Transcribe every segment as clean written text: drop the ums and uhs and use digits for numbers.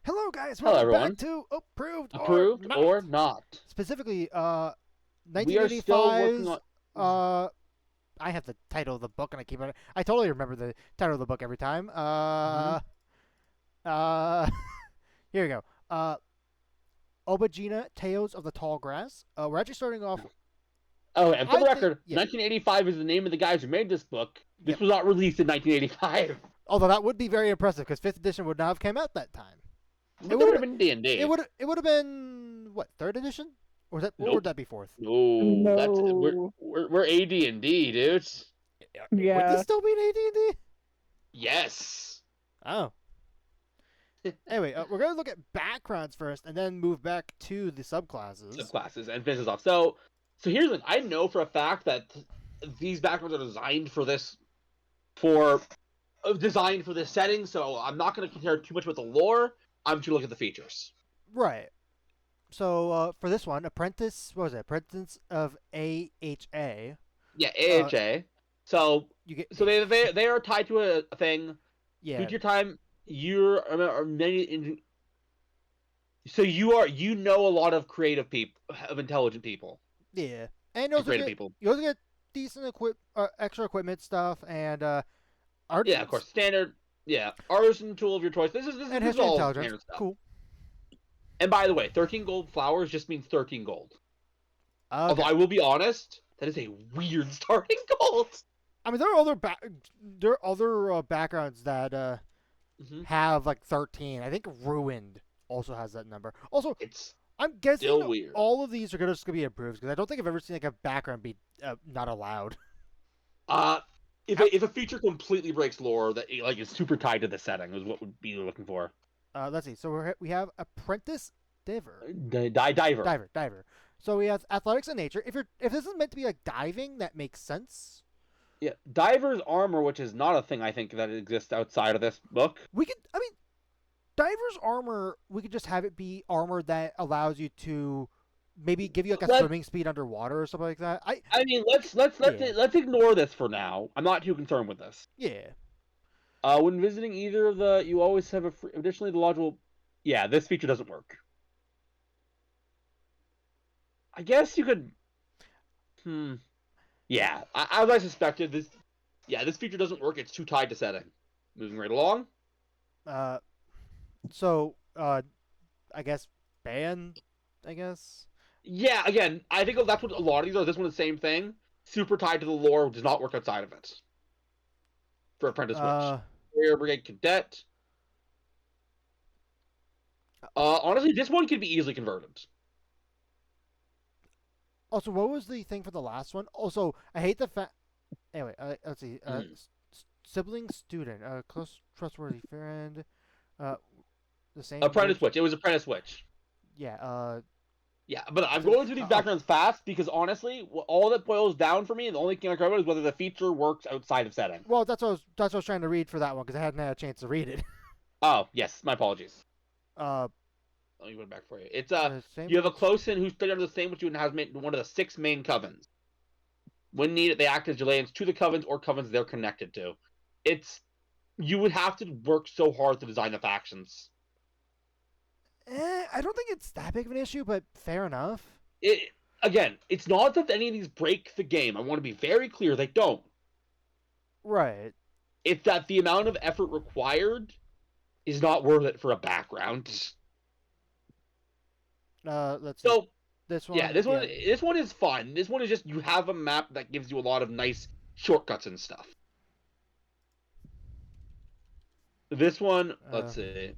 Hello, guys. Hello, Welcome back everyone. to Approved or Approved Not. or not? Specifically, We are still working 1985's. on. I have the title of the book, and I totally remember the title of the book every time. Mhm. Uh, here we go. Obojima, Tales of the Tall Grass. We're actually starting off. Oh, and for I the think, record, yeah, 1985 is the name of the guys who made this book. yep. This was not released in 1985. Although that would be very impressive because fifth edition would not have come out that time. It But would there have would have been. been D&D. It would have been what, third edition, or would Nope. that be fourth? No, that's we're No. we're, we're AD&D, dudes. Would this Yeah. still be an AD&D? Yes. Oh. Anyway, we're going to look at backgrounds first and then move back to the subclasses. Subclasses and finish this off. So here's the thing. I know for a fact that these backgrounds are designed for this setting, so I'm not going to compare too much with the lore. I'm going to look at the features. Right. So for this one, Apprentice, what was it? Apprentice of AHA. Yeah, AHA. So You get they are tied to a thing. yeah. Future time, are many. So you know a lot of creative people, of intelligent people, Yeah. And you also creative get people. decent extra equipment stuff and Yeah, of course, standard. Yeah, artisan tool of your choice. This is and this is history all intelligence. standard stuff. Cool. And by the way, 13 gold flowers just means 13 gold. Okay. Although I will be honest, that is a weird starting gold. I mean, there are other backgrounds that Mm-hmm. have like 13. I think Ruined also has that number. Also, It's I'm guessing still weird. all of these are just gonna be approved because I don't think I've ever seen like a background be not allowed. If a feature completely breaks lore that like is super tied to the setting is what would be looking for. Let's see. So we have Apprentice Diver. Diver. Diver. So we have athletics and nature. If this is meant to be like diving, that makes sense. Yeah, diver's armor, which is not a thing I think that exists outside of this book. I mean, diver's armor. We could just have it be armor that allows you to maybe give you like a swimming speed underwater or something like that. I mean, let's ignore this for now. I'm not too concerned with this. Yeah. When visiting either of the, you always have additionally the lodge will. Yeah, this feature doesn't work. I guess you could. Yeah, as I suspected, this feature doesn't work. It's too tied to setting. Moving right along. So I guess ban. I guess. Yeah, again, I think that's what a lot of these are. This one's the same thing. Super tied to the lore, does not work outside of it. For Apprentice Witch. Warrior Brigade Cadet. Honestly, this one could be easily converted. Also, what was the thing for the last one? Also, I hate the fact. Anyway, let's see. Sibling student, close, trustworthy friend. The same. Apprentice Witch. It was Apprentice Witch. Yeah. Yeah, but I'm going through these backgrounds fast because honestly, all that boils down for me, and the only thing I care about is whether the feature works outside of setting. Well, that's what I was trying to read for that one because I hadn't had a chance to read it. Oh yes, my apologies. Let me put it back for you. It's same you have a close-in who's studied under the same witch and has one of the 6 main covens. When needed, they act as Jalaeans to the covens or covens they're connected to. You would have to work so hard to design the factions. I don't think it's that big of an issue, but fair enough. It's not that any of these break the game. I want to be very clear, they don't. Right. It's that the amount of effort required is not worth it for a background. Let's see. So this one. Yeah, this one is fun. This one is just you have a map that gives you a lot of nice shortcuts and stuff. This one, let's see.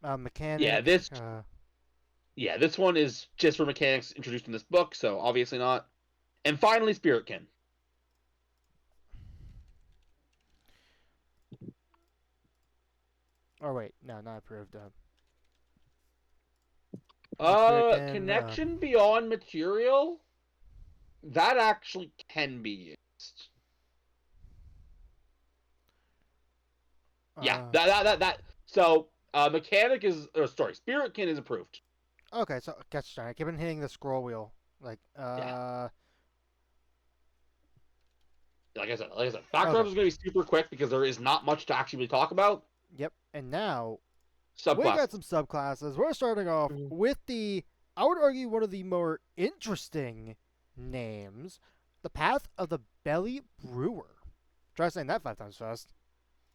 Mechanic. Yeah, this one is just for mechanics introduced in this book, so obviously not. And finally, Spiritkin. Oh wait, no, not approved. Connection beyond material. That actually can be used. Yeah, that. So, mechanic is, Spiritkin is approved. Okay, so catch I keep on hitting the scroll wheel, like Yeah. background Okay. is going to be super quick because there is not much to actually talk about. Yep. And now we got Subclasses. some subclasses. We're starting off with I would argue, one of the more interesting names, the Path of the Belly Brewer. Try saying that 5 times fast.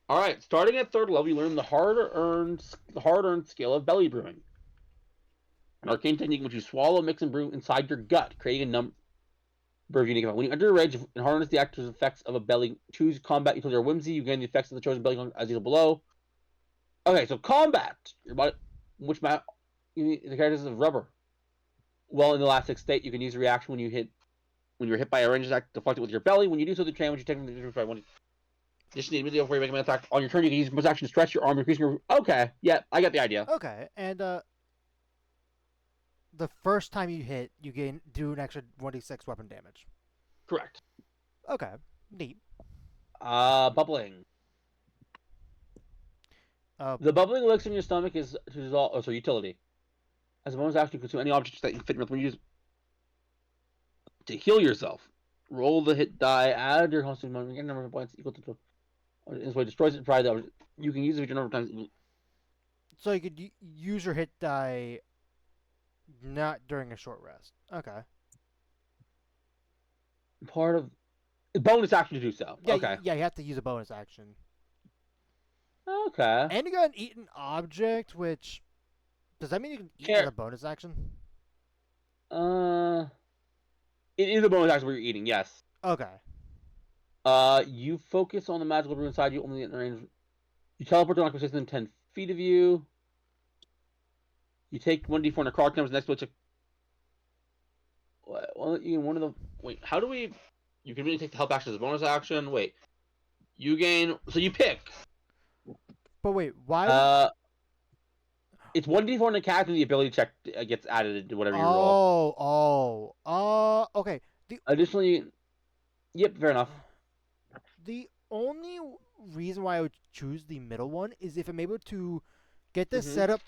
All right, starting at third level, you learn the hard-earned skill of belly brewing, an arcane technique in which you swallow, mix, and brew inside your gut, creating a number of unique effects. When you enter a rage and harness the actor's effects of a belly, choose combat utility or whimsy. You gain the effects of the chosen belly as you below. Okay, so combat. Your body, which map the characters of rubber. Well, in the last state, you can use a reaction when you're hit by a ranged attack, deflect it with your belly. When you do so, the damage you take from the one. Just need immediately before you make an attack on your turn. You can use bonus action to stretch your arm, increasing your. Okay, yeah, I get the idea. Okay, and the first time you hit, you do an extra 1d6 weapon damage. Correct. Okay, neat. Bubbling. The bubbling elixir in your stomach is to dissolve. Oh, so utility. As a bonus action, you consume any objects that you fit when you use to heal yourself. Roll the hit die. Add your constant number of points equal to. This way, destroys it. Try that. You can use it a number of times. So you could use your hit die not during a short rest. Okay. Part of bonus action to do so. Yeah, Okay. Yeah, you have to use a bonus action. Okay. And you got an eaten object, which does that mean you can eat as a bonus action? It is a bonus action where you're eating. Yes. Okay. You focus on the magical brew inside you only in range. You teleport to an object within 10 feet of you. You take 1d4 and a card comes next to it. Well, you one of the wait. How do we? You can really take the help action as a bonus action. Wait. You gain. So you pick. But wait, why? It's 1d4 and a cat, and the ability check gets added to whatever you roll. Okay. Additionally, yep, fair enough. The only reason why I would choose the middle one is if I'm able to get this set up,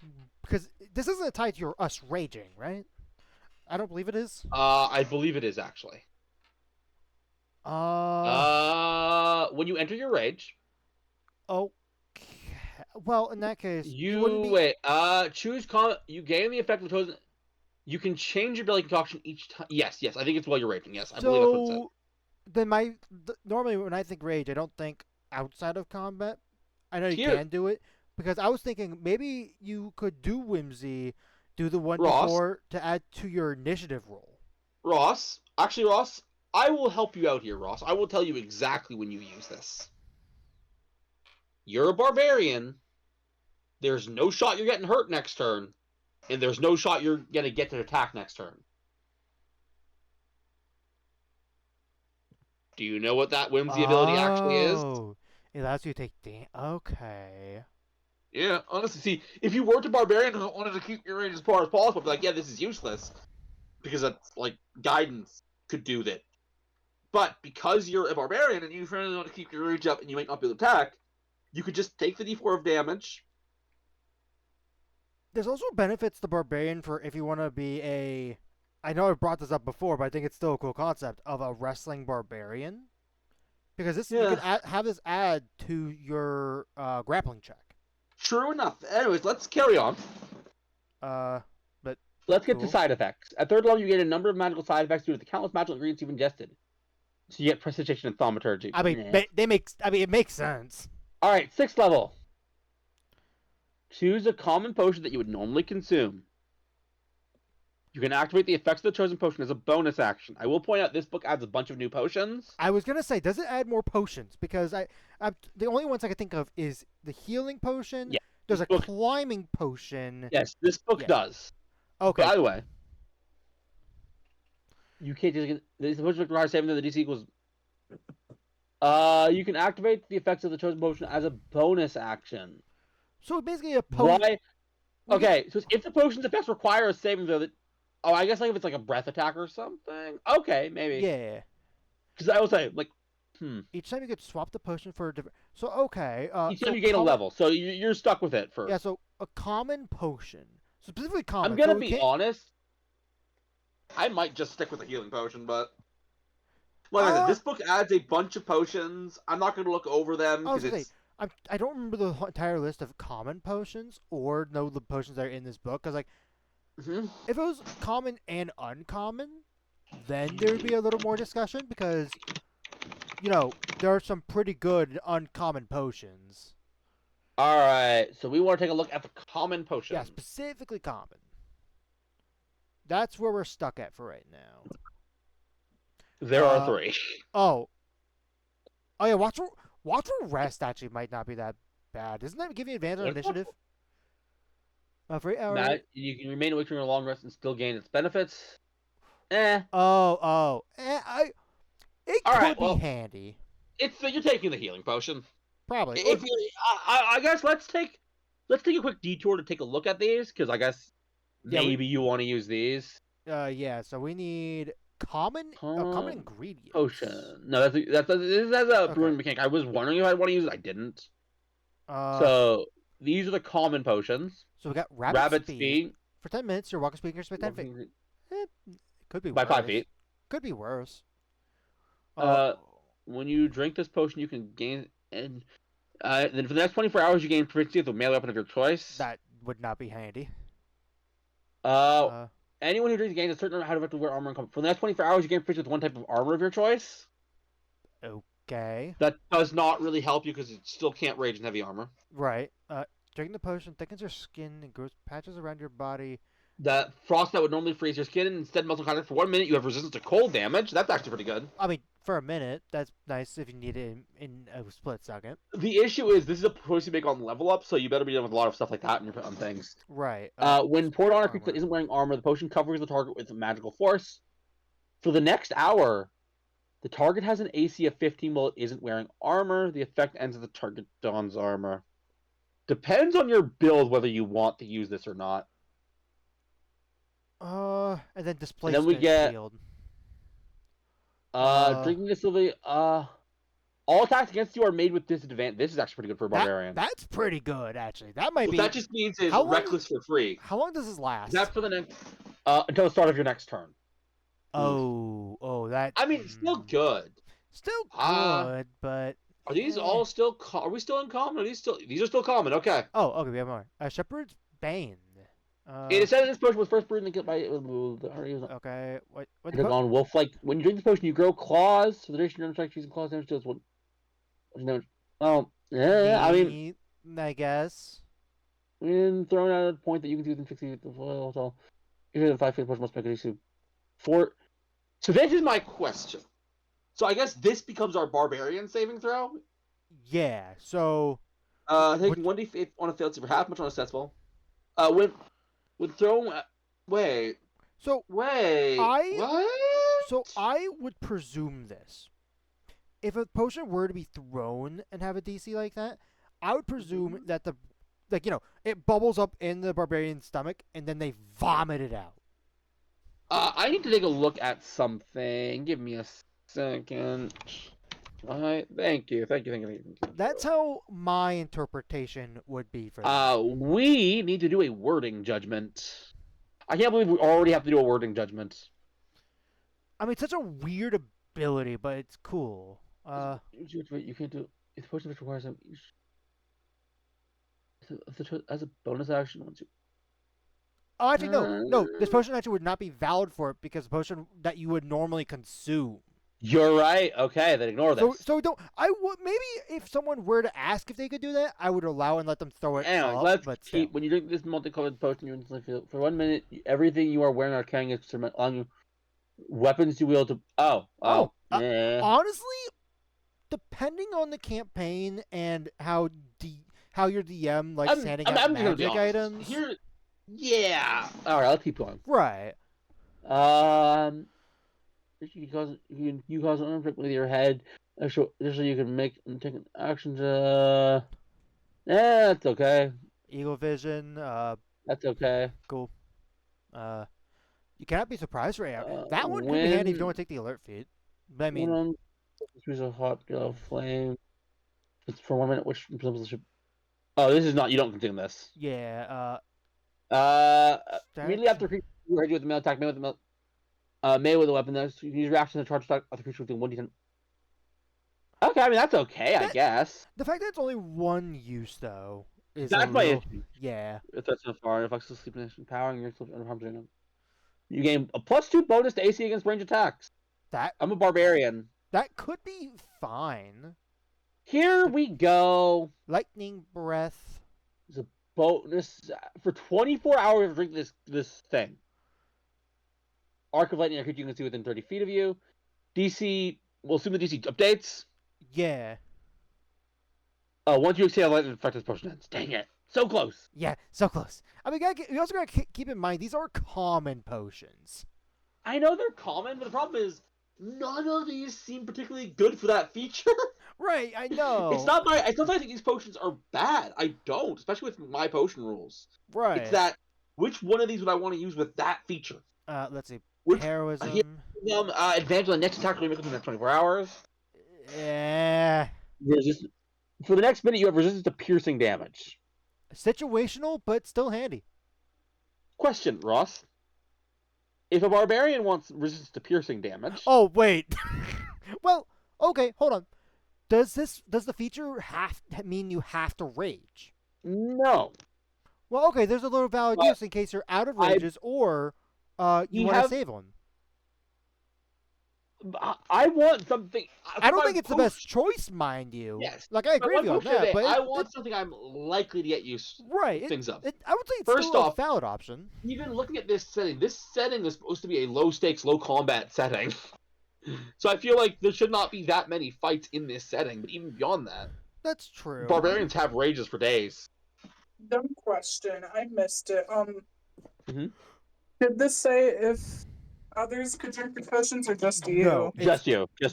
because this isn't tied to us raging, right? I don't believe it is. I believe it is actually. When you enter your rage. Okay. Well, in that case, choose you gain the effect of the chosen. You can change your belly concoction each time. Yes, I think it's while you're raging. Yes, I believe that's what it said. Then normally when I think rage, I don't think outside of combat. I know you can do it because I was thinking maybe you could do whimsy, do the 1d4 to add to your initiative roll. Ross, I will help you out here, Ross. I will tell you exactly when you use this. You're a barbarian. There's no shot you're getting hurt next turn, and there's no shot you're gonna get to attack next turn. Do you know what that whimsy ability actually is? It allows you to take damage. Okay. Yeah, honestly, see, if you were to barbarian and wanted to keep your range as far as possible, be like, yeah, this is useless. Because that's, like, guidance could do that. But because you're a barbarian and you really want to keep your range up and you might not be able to attack, you could just take the d4 of damage. There's also benefits to barbarian for if you want to be a... I know I brought this up before, but I think it's still a cool concept of a wrestling barbarian. Because you can have this add to your grappling check. True enough. Anyways, let's carry on. But let's get to side effects. At third level, you get a number of magical side effects due to the countless magical ingredients you've ingested. So you get precipitation and thaumaturgy. I mean, it makes sense. All right, 6th level. Choose a common potion that you would normally consume. You can activate the effects of the chosen potion as a bonus action. I will point out this book adds a bunch of new potions. I was gonna say, does it add more potions? Because the only ones I can think of is the healing potion. Yeah, there's a climbing potion. Yes, this book does. Okay. By the way, you can't just the potion requires saving throw the DC equals. You can activate the effects of the chosen potion as a bonus action. So basically, a potion. Why? Okay, so if the potion's effects require a saving throw, I guess like if it's like a breath attack or something. Okay, maybe. Yeah. Because I will say, like, each time you could swap the potion for a different. So okay. Each time you gain a level, so you're stuck with it first. Yeah. So a common potion, specifically common. I'm gonna be honest. I might just stick with the healing potion, but Like I said, this book adds a bunch of potions. I'm not going to look over them because it's. I don't remember the entire list of common potions or know the potions that are in this book. Because like, if it was common and uncommon, then there would be a little more discussion. Because there are some pretty good uncommon potions. All right, so we want to take a look at the common potions. Yeah, specifically common. That's where we're stuck at for right now. There are 3. Oh yeah, Watchful Rest actually might not be that bad. Doesn't that give you advantage on initiative? For 8 hours. Matt, you can remain awake during a long rest and still gain its benefits. It could be handy. You're taking the healing potion. Probably. I guess let's take a quick detour to take a look at these because I guess maybe you want to use these. Yeah. So we need common ingredients. Potion. No, that's a brewing mechanic. I was wondering if I'd want to use it. I didn't. So these are the common potions. So we got rabbit speed. For 10 minutes, your walking speed increases by 10 feet. Could be by worse. 5 feet. Could be worse. When you drink this potion, you can gain and then for the next 24 hours, you gain proficiency with a melee weapon of your choice. That would not be handy. Anyone who drinks gains a certain amount of wear armor and combat. For the next 24 hours, you gain proficiency with one type of armor of your choice. Okay. That does not really help you because it still can't rage in heavy armor. Right. Drinking the potion thickens your skin and grows patches around your body. That frost that would normally freeze your skin instead melts in contact for 1 minute. You have resistance to cold damage. That's actually pretty good. I mean, for a minute, that's nice if you need it in a split second. The issue is this is a choice you make on level up, so you better be dealing with a lot of stuff like that on things. Right. When poured on a creature that isn't wearing armor, the potion covers the target with magical force. For the next hour, the target has an AC of 15 while it isn't wearing armor. The effect ends as the target dons armor. Depends on your build whether you want to use this or not. And then displacement and then we get field. Drinking this will be all attacks against you are made with disadvantage. This is actually pretty good for a barbarian. That's pretty good, actually. That might be. That just means it's reckless for free. How long does this last? That's for the next until the start of your next turn. That. I mean, it's still good. Still good, but. Are these all still? Are we still in common? These are still common. Okay. Oh, okay. We have more. Shepherd's Bane. It says this potion was first brewed and killed by. Okay. What? They're gone wolf like. When you drink this potion, you grow claws. So the duration of your using claws damage deals one. Oh, yeah. I mean, I guess. When thrown at a point that you can do within 60 feet of the soil, so if the 5 feet potion must make a DC 4. So this is my question. So I guess this becomes our barbarian saving throw. Yeah. So. Taking 1d8 on a failed save for half much on a successful. With throw. Wait. So. Wait. What? So I would presume this. If a potion were to be thrown and have a DC like that, I would presume that it bubbles up in the barbarian's stomach and then they vomit it out. I need to take a look at something. Give me a second. Thank you. That's how my interpretation would be for that. We need to do a wording judgment. I can't believe we already have to do a wording judgment. I mean, it's such a weird ability, but it's cool. You can't do if the potion requires them as a bonus action. Actually, no. This potion actually would not be valid for it because the potion that you would normally consume. You're right. Okay, then ignore this. So don't. I would maybe if someone were to ask if they could do that, I would allow and let them throw it. Anyway, let's keep. When you drink this multicolored potion, you instantly feel for 1 minute. Everything you are wearing or carrying is on you. Weapons you wield to. Honestly, depending on the campaign and how your DM likes handing out magic items. Yeah. All right, I'll keep going. Right. You cause an unbreak with your head, just so you can take an action to. That's okay. Eagle vision. That's okay. Cool. You cannot be surprised right now. That one could be handy if you don't want to take the alert feat. But I mean, use a hot flame. It's for 1 minute, which resembles the ship. Oh, this is not. You don't consume this. Yeah. Immediately after you ready with the melee attack, Melee with a weapon. Use reaction to charge attack of the creature within 1d10. Okay, I mean that's okay, I guess. The fact that it's only one use though is That's my issue. Yeah. If that's so far, if I still sleep in power and you're still under harm's way. You gain a +2 bonus to AC against range attacks. I'm a barbarian. That could be fine. Here we go. Lightning breath. There's a bonus for 24 hours. Drink this thing. Arc of lightning, a creature you can see within 30 feet of you. DC. We'll assume the DC updates. Yeah. Once you exhale lightning, effect this potion ends. Dang it. So close. Yeah, so close. I mean, you also gotta keep in mind these are common potions. I know they're common, but the problem is none of these seem particularly good for that feature. Right, I know. It's not that I think these potions are bad. I don't, especially with my potion rules. Right. It's that which one of these would I want to use with that feature? Let's see. Heroism. Advantage on the next attack we make within the next 24 hours. Yeah. For the next minute, you have resistance to piercing damage. Situational, but still handy. Question, Ross. If a barbarian wants resistance to piercing damage... Oh, wait. Well, okay, hold on. Does the feature mean you have to rage? No. Well, okay, there's a little valid use in case you're out of rages or you want to save one. I want something... I don't think it's the best choice, mind you. Yes. Like, I agree with you on that, but... I want something I'm likely to get used things of. I would say it's still a valid option. Even looking at this setting is supposed to be a low-stakes, low-combat setting. So I feel like there should not be that many fights in this setting, but even beyond that... That's true. Barbarians have rages for days. Dumb question. I missed it. Did this say if others could drink the potions or just you? No, just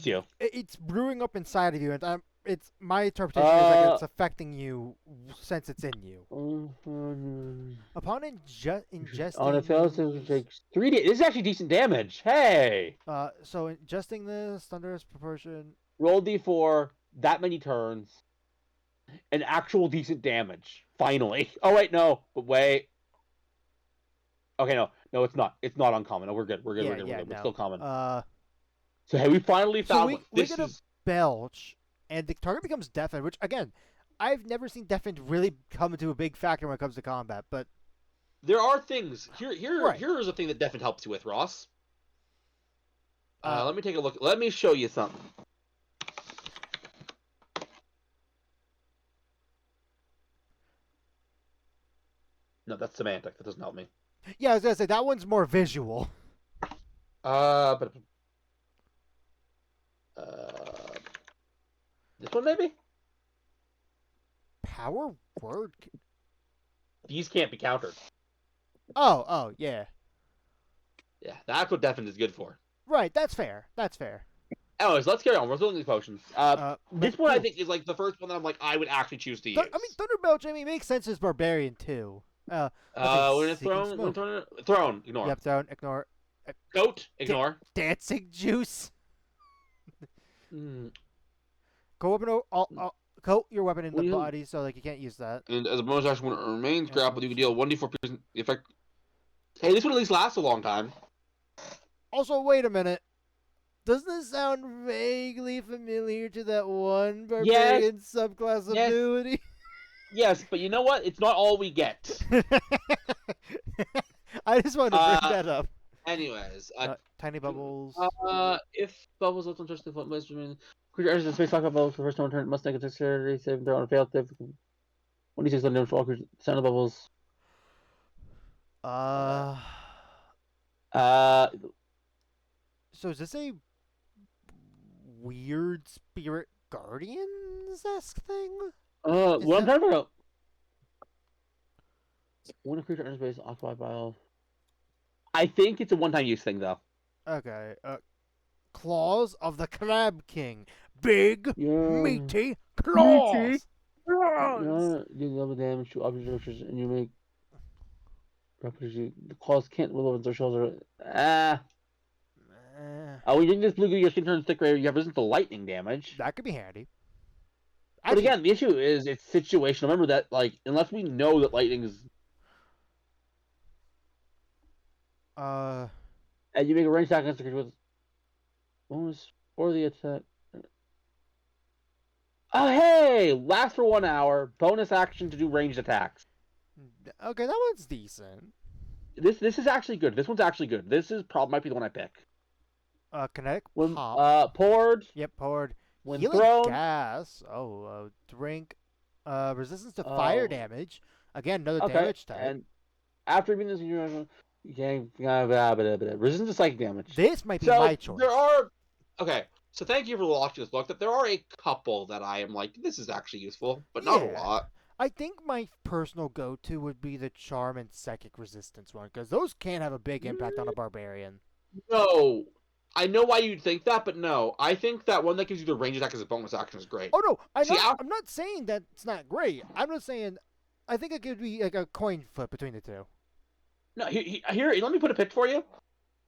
you. It's brewing up inside of you, and it's my interpretation is like it's affecting you since it's in you. Upon ingesting... On a fail, it takes 3 days. This is actually decent damage. Hey! So ingesting this, thunderous proportion... Roll d4, that many turns, and actual decent damage. Finally. Oh, wait, no. But wait. Okay, no, it's not. It's not uncommon. No, we're good. We're good. We're still common. So hey, we finally found one. We get a belch, and the target becomes deafened, which, again, I've never seen deafened really come into a big factor when it comes to combat, but... There are things. Here is a thing that deafened helps you with, Ross. Let me take a look. Let me show you something. No, that's semantic. That doesn't help me. Yeah, I was gonna say that one's more visual. This one maybe? Power word. These can't be countered. Oh, yeah. Yeah, that's what deafened is good for. Right, that's fair. Anyways, let's carry on. We're still in these potions. This one I think is like the first one that I'm like I would actually choose to use. I mean, Thunderbelch. I mean, makes sense as barbarian too. We're gonna throne. Ignore. Yep, throne. Ignore. Goat. Ignore. Dancing juice. Go up and coat your weapon in the body, so like you can't use that. And as a bonus action, when it remains grappled, you can deal 1d4 piercing effect. Hey, this one at least lasts a long time. Also, wait a minute. Doesn't this sound vaguely familiar to that one barbarian subclass ability? Yes, but you know what? It's not all we get. I just wanted to bring that up. Anyways, tiny bubbles. If bubbles left untouched, the foot remain. Creature enters the space lock bubbles for the first time turn must make a dexterity saving throw on a failed save. 1d6 on damage for all creatures. Sound of bubbles. So is this a weird spirit guardians-esque thing? What I'm talking about. When a creature enters space occupied by all. I think it's a one-time use thing, though. Okay. Claws of the Crab King. Big, meaty claws. You do double damage to objects and you make. The claws can't roll over their shells. When you this blue your skin turns thick ray, you have resistance to lightning damage. That could be handy. But again, the issue is it's situational. Remember that, like, unless we know that lightning is. And you make a ranged attack against the creature with bonus for the attack. Oh, hey! Lasts for 1 hour. Bonus action to do ranged attacks. Okay, that one's decent. This is actually good. This one's actually good. This is probably might be the one I pick. Kinetic When pop. poured. Yep, poured. When Healing thrown. gas. Drink. Resistance to fire damage. Again, another damage type. And after being this, you can resistance to psychic damage. This might be my choice. There are. Okay, so thank you for watching this book. That there are a couple that I am like, this is actually useful, but not a lot. I think my personal go-to would be the Charm and Psychic Resistance one, because those can have a big impact on a Barbarian. No. I know why you'd think that, but no. I think that one that gives you the range attack as a bonus action is great. Oh, no. I'm not saying that it's not great. I'm just saying I think it could be like a coin flip between the two. No, here, let me put a pick for you.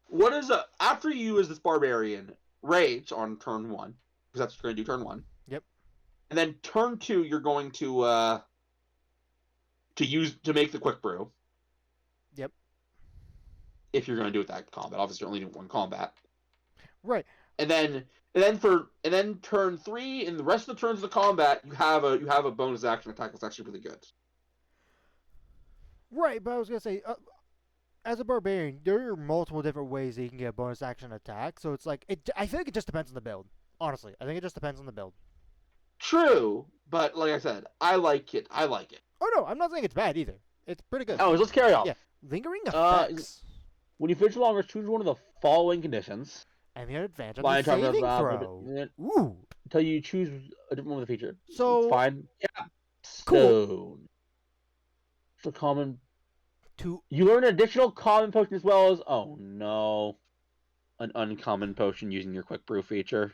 What is after you as this Barbarian, Rage on turn 1, because that's what you're going to do turn 1. Yep. And then turn 2, you're going to make the Quick Brew. Yep. If you're going to do it that combat, obviously you're only doing one combat. Right. And then turn 3 and the rest of the turns of the combat, you have a bonus action attack that's actually really good. Right, but I was gonna say, as a Barbarian, there are multiple different ways that you can get a bonus action attack. So it's like I feel like it just depends on the build. Honestly, I think it just depends on the build. True, but like I said, I like it. Oh no, I'm not saying it's bad either. It's pretty good. Oh, let's carry on. Yeah, lingering effects. When you finish longer, choose one of the following conditions. And the advantage on the saving throw. Ooh. Until you choose a different one with the feature. So fine. Yeah. Cool. So common. You learn an additional common potion as well as an uncommon potion using your Quick Brew feature.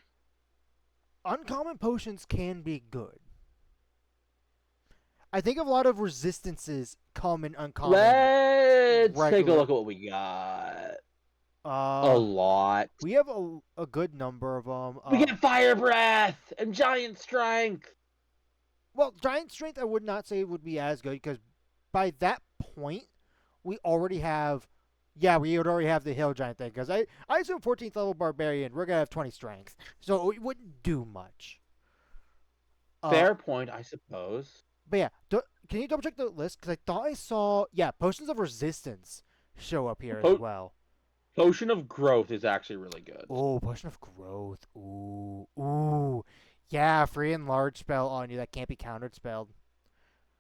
Uncommon potions can be good. I think a lot of resistances come in uncommon. Let's take a look at what we got. A lot. We have a good number of them. We get Fire Breath and Giant Strength. Well, Giant Strength I would not say would be as good because by that point we already have. Yeah, we would already have the Hill Giant thing because I assume 14th level Barbarian we're gonna have 20 Strength, so it wouldn't do much. Fair point, I suppose. But yeah, can you double check the list? Because I thought I saw Potions of Resistance show up here as well. Potion of Growth is actually really good. Oh, Potion of Growth. Ooh. Yeah, free and large spell on you that can't be countered spelled.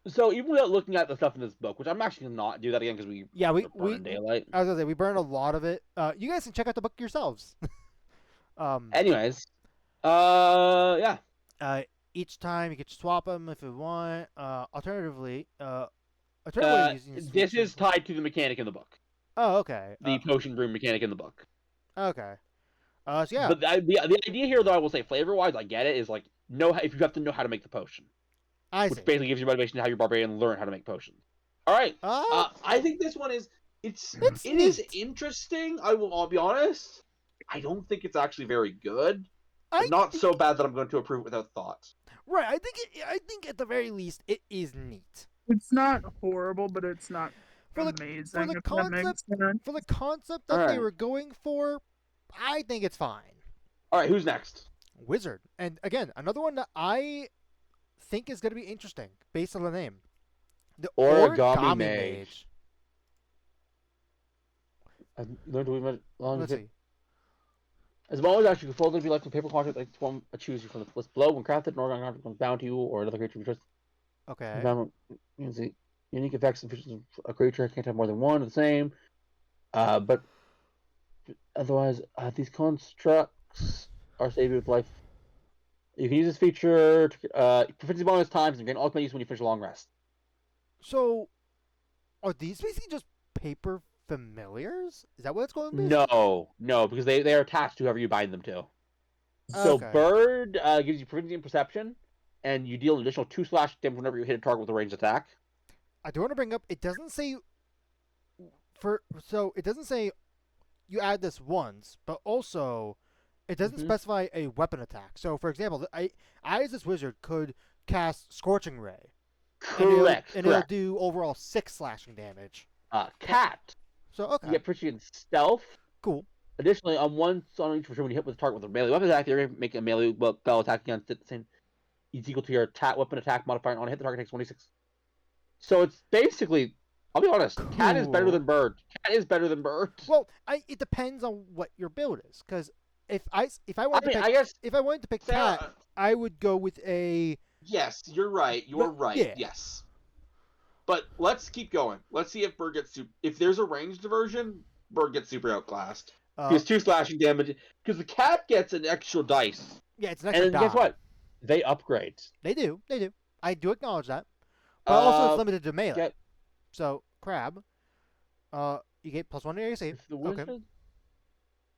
So even without looking at the stuff in this book, which I'm actually going to not do that again because we burn daylight. I was going to say, we burn a lot of it. You guys can check out the book yourselves. Anyways. Yeah. Each time you can swap them if you want. Alternatively, this is tied to the mechanic in the book. Oh, okay. The potion brew mechanic in the book. Okay. So yeah. But the idea here, though, I will say, flavor-wise, I get it, is like if you have to know how to make the potion. Which basically gives you motivation to have your barbarian learn how to make potions. All right. I think this one is it is interesting. I'll be honest. I don't think it's actually very good. But not so bad that I'm going to approve it without thought. Right. I think at the very least it is neat. It's not horrible, but it's not amazing. For the concept that they were going for, I think it's fine. All right, who's next? Wizard. And again, another one that I think is going to be interesting based on the name. The Origami Mage. Let's see. As long as actually fold it be like a paper quadrant, like one choose you from the list below. When crafted, an origami object comes bound to you or another creature you trust. Okay. Unique effects and features of a creature can't have more than one of the same. But otherwise, these constructs are saved with life. You can use this feature to proficiency bonus times and gain ultimate use when you finish a long rest. So, are these basically just paper familiars? Is that what it's going to be? No, because they are attached to whoever you bind them to. So Bird gives you proficiency in perception, and you deal an additional 2 slash damage whenever you hit a target with a ranged attack. I do want to bring up, it doesn't say you add this once, but also it doesn't specify a weapon attack. So for example, I as this wizard could cast Scorching Ray. Correct. And it'll do overall 6 slashing damage. Cat. So okay. You get proficiency in stealth. Cool. Additionally, on one on each when you hit with a target with a melee weapon attack, you're going to make a melee spell attack against it. It's equal to your weapon attack modifier, and on a hit, the target takes 26. So it's basically, I'll be honest, cat is better than bird. Cat is better than bird. Well, it depends on what your build is, because if I wanted to pick cat, I would go with a. Yes, you're right. You're right. Yeah. Yes. But let's keep going. Let's see if bird gets super. If there's a ranged version, bird gets super outclassed. He has 2 slashing damage because the cat gets an extra dice. Yeah, it's an extra. And guess what? They upgrade. They do. I do acknowledge that. But also, it's limited to melee. So, crab. You get +1 to AC. Okay.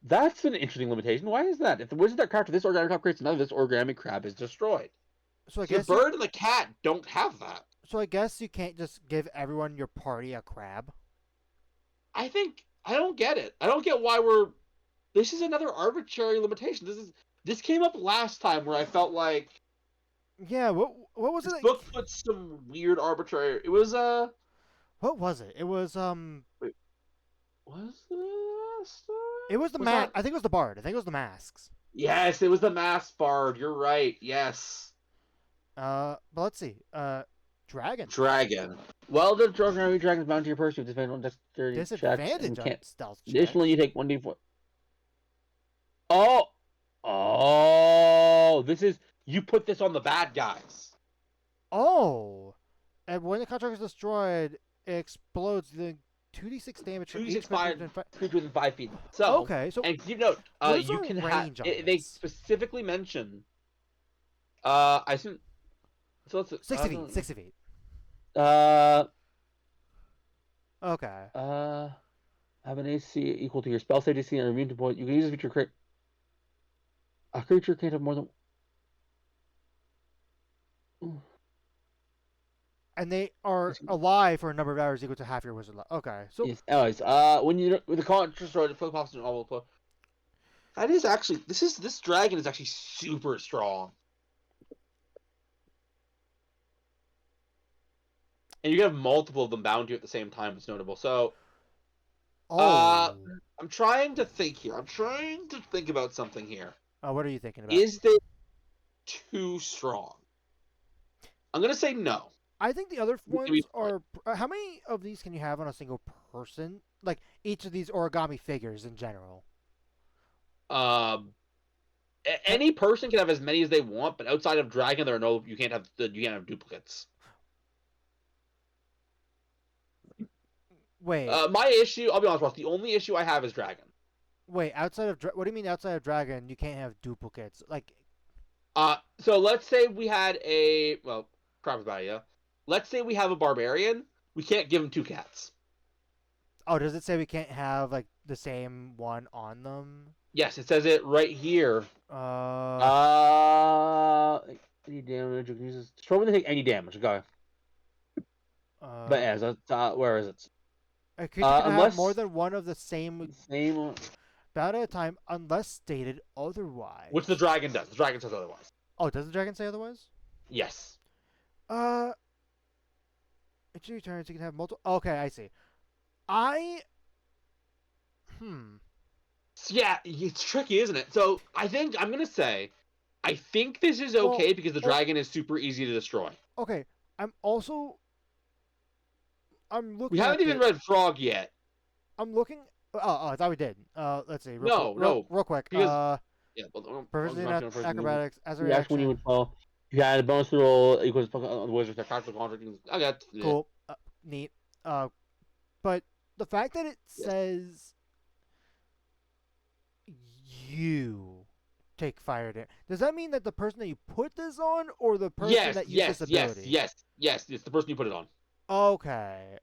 That's an interesting limitation. Why is that? If the wizard that crafted this origami crab creates another, this origami crab is destroyed. So I guess the bird and the cat don't have that. So I guess you can't just give everyone in your party a crab. I don't get it. I don't get why this is another arbitrary limitation. This came up last time where I felt like. Yeah, what was it? This book put some weird arbitrary. It was What was it? It was Wait, was this? It was the mask. I think it was the bard. I think it was the masks. Yes, it was the mask bard. You're right. Yes. But let's see. Dragon. Well, the dragon's bound to your person with disadvantage on stealth checks. Additionally, you take 1d4. Oh, this is you put this on the bad guys. Oh, and when the contract is destroyed, it explodes. The 2d6 damage. 2d6 creature within 5 feet. So okay, so and keep note, you can have. They specifically mention. I assume. So let's 60 feet. 60 feet. Okay. Have an AC equal to your spell save DC and immune to point. You can use this feature a creature can't have more than. And they are alive for a number of hours equal to half your wizard life. Okay, so. Yes. Anyways, when you with the contract destroyed, flip pops and all will. That is actually this dragon is actually super strong. And you can have multiple of them bound to you at the same time. It's notable. So, I'm trying to think here. I'm trying to think about something here. What are you thinking about? Is this too strong? I'm gonna say no. I think the other ones are. How many of these can you have on a single person? Like each of these origami figures in general. Any person can have as many as they want, but outside of dragon, you can't have duplicates. Wait. My issue, I'll be honest, Ross, the only issue I have is dragon. Wait, outside of what do you mean outside of dragon? You can't have duplicates, like. So let's say we had crap about it, yeah. Let's say we have a barbarian. We can't give him 2 cats. Oh, does it say we can't have like the same one on them? Yes, it says it right here. Any damage? You can use this. Destroy when they take any damage. Go. But yeah, where is it? A creature can have more than one of the same bout at a time, unless stated otherwise. Which the dragon does. The dragon says otherwise. Oh, does the dragon say otherwise? Yes. It's your turn. So you can have multiple. Okay, I see. Yeah, it's tricky, isn't it? So I think I'm gonna say, I think this is okay because the dragon is super easy to destroy. Okay, I'm looking. We haven't even read Frog yet. I'm looking. Oh, I thought we did. Let's see. Real quick. Because, proficiency in acrobatics as a reaction. When you would fall, you had a bonus roll equals the wizard's practical contract. Okay. Cool. Neat. But the fact that it says you take fire damage, does that mean that the person that you put this on, or the person that used this ability? Yes. It's the person you put it on. Okay.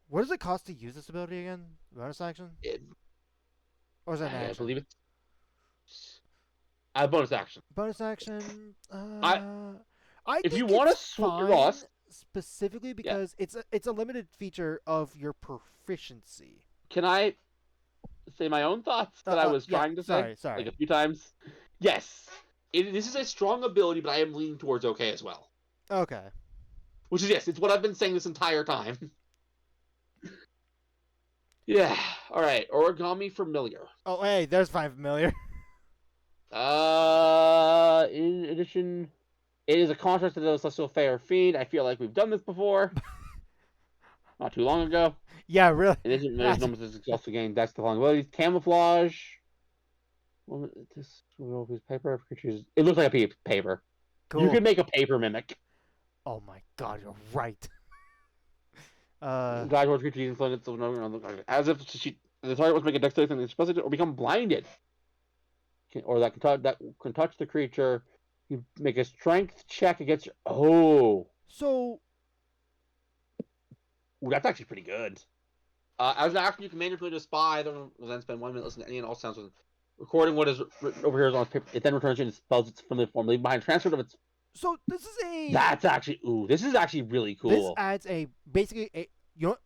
What does it cost to use this ability again? Bonus action? Or is that an action? I believe it's bonus action. Bonus action. If you want to switch Ross, specifically because it's a limited feature of your proficiency. Can I say my own thoughts that I was trying to say? Sorry. Like a few times. Yes. This is a strong ability, but I am leaning towards okay as well. Okay. Which is, yes, it's what I've been saying this entire time. Yeah. All right. Origami Familiar. Oh, hey, there's 5 familiar. In addition, it is a contrast to the Celestial Fair Fiend. I feel like we've done this before. Not too long ago. Yeah, really. In addition, there's numbers of successful gain. That's the following abilities. Camouflage. Well, this piece of paper creatures. It looks like a piece of paper. Cool. You can make a paper mimic. Oh my god, you're right. Guide towards creatures influence as if the target wants to make a dexterity thing, supposed to or become blinded, or that can touch the creature. You make a strength check against your. Oh, so ooh, that's actually pretty good. As an action, you can manipulate a spy. Then spend 1 minute listening to any and all sounds. Recording what is over here is on paper. It then returns you and spells its familiar form, leaving behind transfer of its. So this is a. That's actually this is actually really cool. This adds basically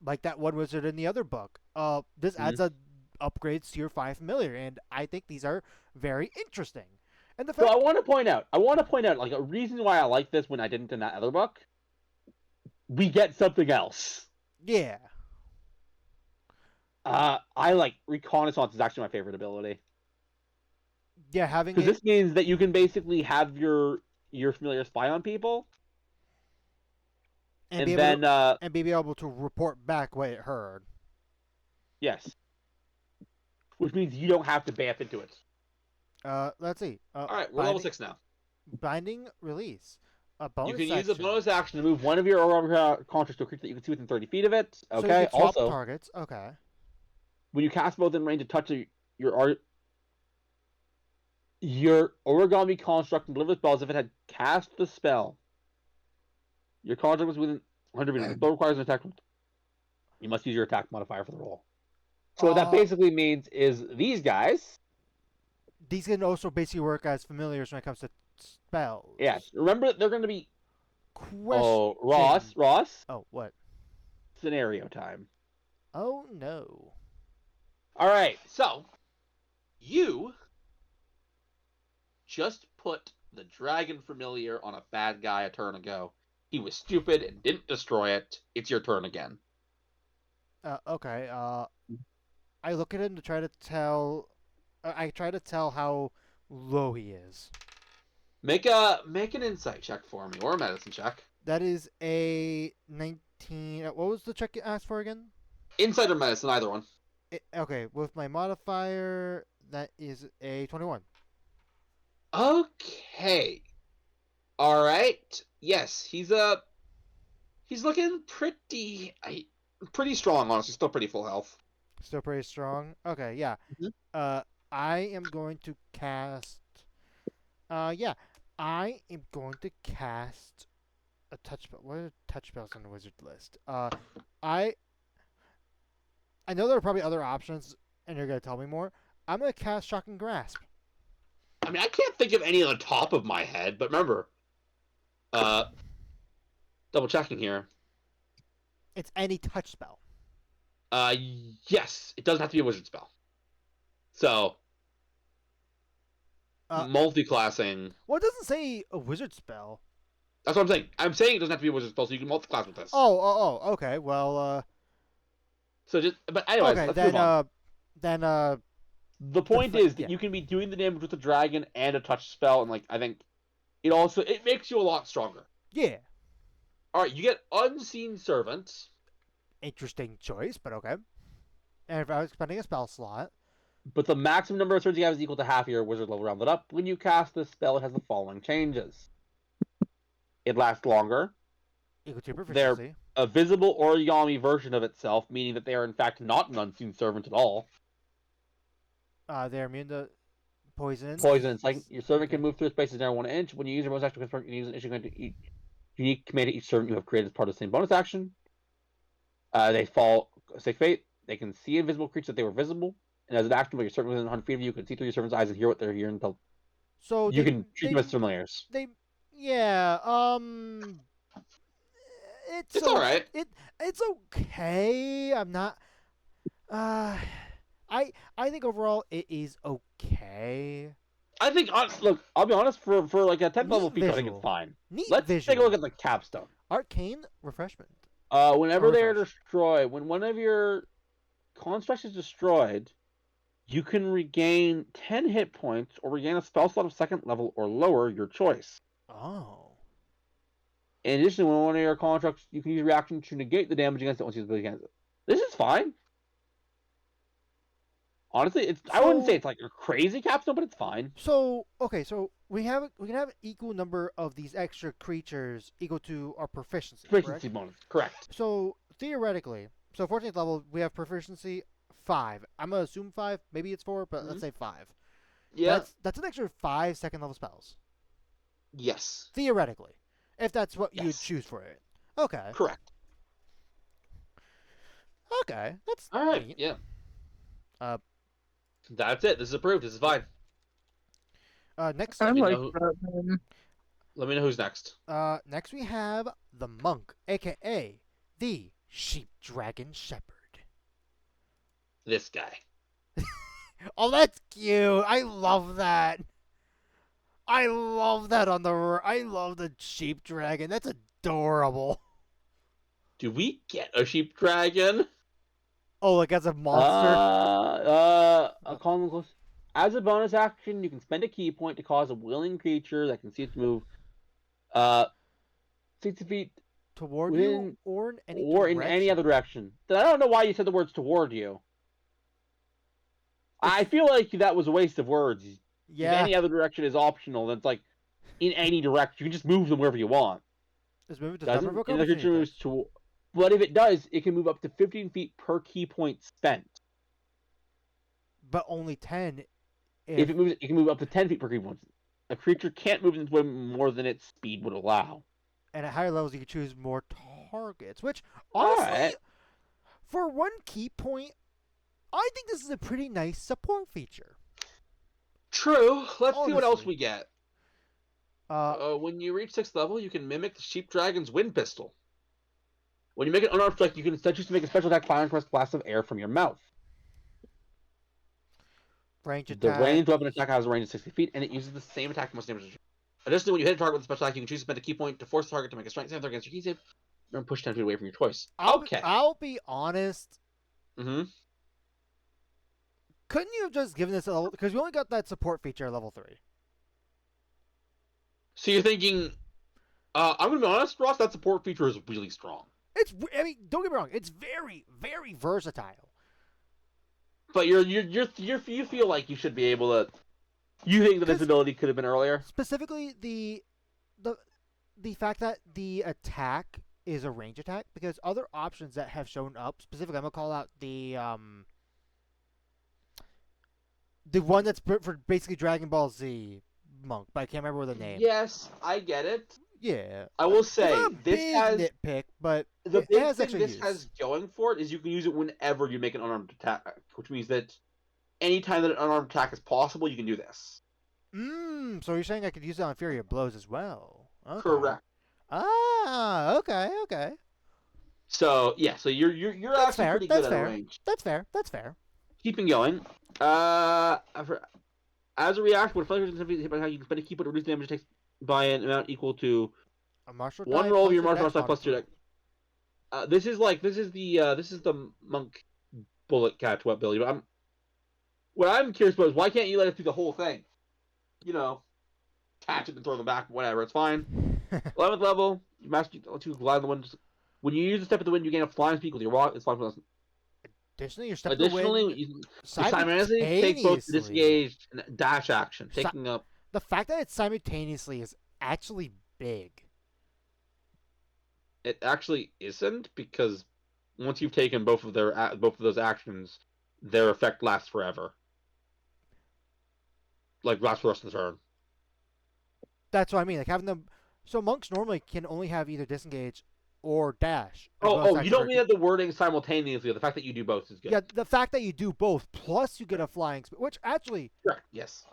like that one wizard in the other book. This adds a upgrades to your 5 familiar, and I think these are very interesting. And the fact. So I want to point out, like a reason why I like this when I didn't in that other book. We get something else. Yeah. I like reconnaissance is actually my favorite ability. Yeah, having because this means that you can basically have your familiar spy on people, and be able to report back what it heard. Yes, which means you don't have to bamf into it. Let's see. All right, we're level 6 now. Binding release. A bonus you can action. use a bonus action to move one of your contracts to a creature that you can see within 30 feet of it. Okay. So you can swap also, targets. Okay. When you cast both in range to touch your origami construct and deliver spells if it had cast the spell. Your construct was within 100 meters. The spell requires an attack. You must use your attack modifier for the roll. So what that basically means is these guys. These can also basically work as familiars when it comes to spells. Yes. Remember, they're going to be. Oh, Ross. Oh, what? Scenario time. Oh no. All right. So you just put the dragon familiar on a bad guy a turn ago. He was stupid and didn't destroy it. It's your turn again. Okay. I look at him to try to tell. I try to tell how low he is. Make an insight check for me, or a medicine check. That is a 19. What was the check you asked for again? Insight or medicine, either one. Okay, with my modifier, that is a 21. Okay. All right. Yes, he's looking pretty strong. Honestly, still pretty full health. Still pretty strong. Okay, yeah. Mm-hmm. I am going to cast. I am going to cast a touch spell. What are touch spells on the wizard list? I know there are probably other options, and you're gonna tell me more. I'm gonna cast Shocking Grasp. I mean, I can't think of any on the top of my head, but remember, double checking here. It's any touch spell. Yes, it doesn't have to be a wizard spell. So, multi-classing. Well, it doesn't say a wizard spell. That's what I'm saying. I'm saying it doesn't have to be a wizard spell, so you can multi-class with this. Oh, okay. Well, but anyways, okay, let's move on. then the point is that you can be doing the damage with a dragon and a touch spell, and I think it makes you a lot stronger. Yeah. All right, you get Unseen Servant. Interesting choice, but okay. And if I was spending a spell slot. But the maximum number of turns you have is equal to half your wizard level rounded up. When you cast this spell, it has the following changes. It lasts longer. Equal to your proficiency. They're a visible origami version of itself, meaning that they are in fact not an unseen servant at all. They're immune to poison. Poison. It's like your servant can move through spaces down 1 inch. When you use your bonus action, you can use an issue going to unique command to each servant you have created as part of the same bonus action. They fall 6 feet. They can see invisible creatures that they were visible. And as an action, when your servant within 100 feet of you can see through your servant's eyes and hear what they're hearing. So you can treat them as familiars. It's all right. It's okay. I'm not. I think overall it is okay. I think, look, I'll be honest, for like a 10th level feature, I think it's fine. Let's take a look at the capstone. Arcane Refreshment. Whenever they are destroyed, when one of your construct is destroyed, you can regain 10 hit points or regain a spell slot of 2nd level or lower, your choice. Oh. In addition, when one of your constructs, you can use reaction to negate the damage against it once you use the ability against it. This is fine. Honestly, I wouldn't say it's like a crazy capstone, but it's fine. So okay, so we can have an equal number of these extra creatures equal to our proficiency. Proficiency correct? bonus, correct. So theoretically, 14th level we have proficiency 5. I'm gonna assume 5. Maybe it's 4, but let's say 5. Yeah. That's an extra 5 second level spells. Yes. Theoretically, if that's what you would choose for it. Okay. Correct. Okay, that's all right. neat. Yeah. That's it. This is approved. This is fine. Next. I like know that, man. Let me know who's next. Next we have the monk, aka the sheep dragon shepherd. This guy. Oh, that's cute. I love that. I love that I love the sheep dragon. That's adorable. Do we get a sheep dragon? Oh, like as a monster? I'll call them close. As a bonus action, you can spend a key point to cause a willing creature that can see its move 60 feet Toward within, you or in any in any other direction. Then I don't know why you said the words toward you. I feel like that was a waste of words. Yeah. If any other direction is optional, then it's like in any direction. You can just move them wherever you want. Does move to the creature moves to, but if it does, it can move up to 15 feet per key point spent. But only 10. If it moves, it can move up to 10 feet per key point. A creature can't move into more than its speed would allow. And at higher levels, you can choose more targets, which honestly, for 1 key point, I think this is a pretty nice support feature. True. Let's see what else we get. When you reach 6th level, you can mimic the sheep dragon's wind pistol. When you make an unarmed strike, you can instead choose to make a special attack firing across blasts of air from your mouth. Range attack. The ranged weapon attack has a range of 60 feet, and it uses the same attack most damage. Additionally, when you hit a target with a special attack, you can choose to spend a key point to force the target to make a strength save against your key save, and push 10 feet away from your choice. I'll be honest. Mm-hmm. Couldn't you have just given this a level? Because we only got that support feature at level 3. So you're thinking, I'm going to be honest, Ross, that support feature is really strong. Don't get me wrong, it's very, very versatile. But you feel like you should be able to. You think that this ability could have been earlier? Specifically, the fact that the attack is a range attack, because other options that have shown up, specifically, I'm gonna call out the one that's for basically Dragon Ball Z monk, but I can't remember the name. Yes, I get it. Yeah, I will say this has nitpick, but the big has thing this has going for it is you can use it whenever you make an unarmed attack, which means that anytime that an unarmed attack is possible, you can do this. So you're saying I could use it on Fury of Blows as well? Okay. Correct. Ah, okay. So yeah, so you're That's actually fair. pretty good at a range. That's fair. Keeping going. As a reaction, when a player is hit by how you can spend a key point to reduce damage it takes by an amount equal to a martial one roll of your martial arts plus 2 deck. This is the monk bullet catch ability. But what I'm curious about is why can't you let it do the whole thing? You know, catch it and throw them back, whatever. It's fine. 11th level, you master 2 glide in the wind. When you use a step of the wind, you gain a flying speed with your walk. It's 5+. Additionally, your step of the wind. You simultaneously take both the disengaged and dash action, taking up. The fact that it's simultaneously is actually big. It actually isn't, because once you've taken both of those actions, their effect lasts forever. Like lasts for the rest of the turn. That's what I mean. Like having them. So monks normally can only have either disengage or dash. You don't mean the wording simultaneously. The fact that you do both is good. Yeah, the fact that you do both, plus you get a flying speed, which actually. Correct. Yes.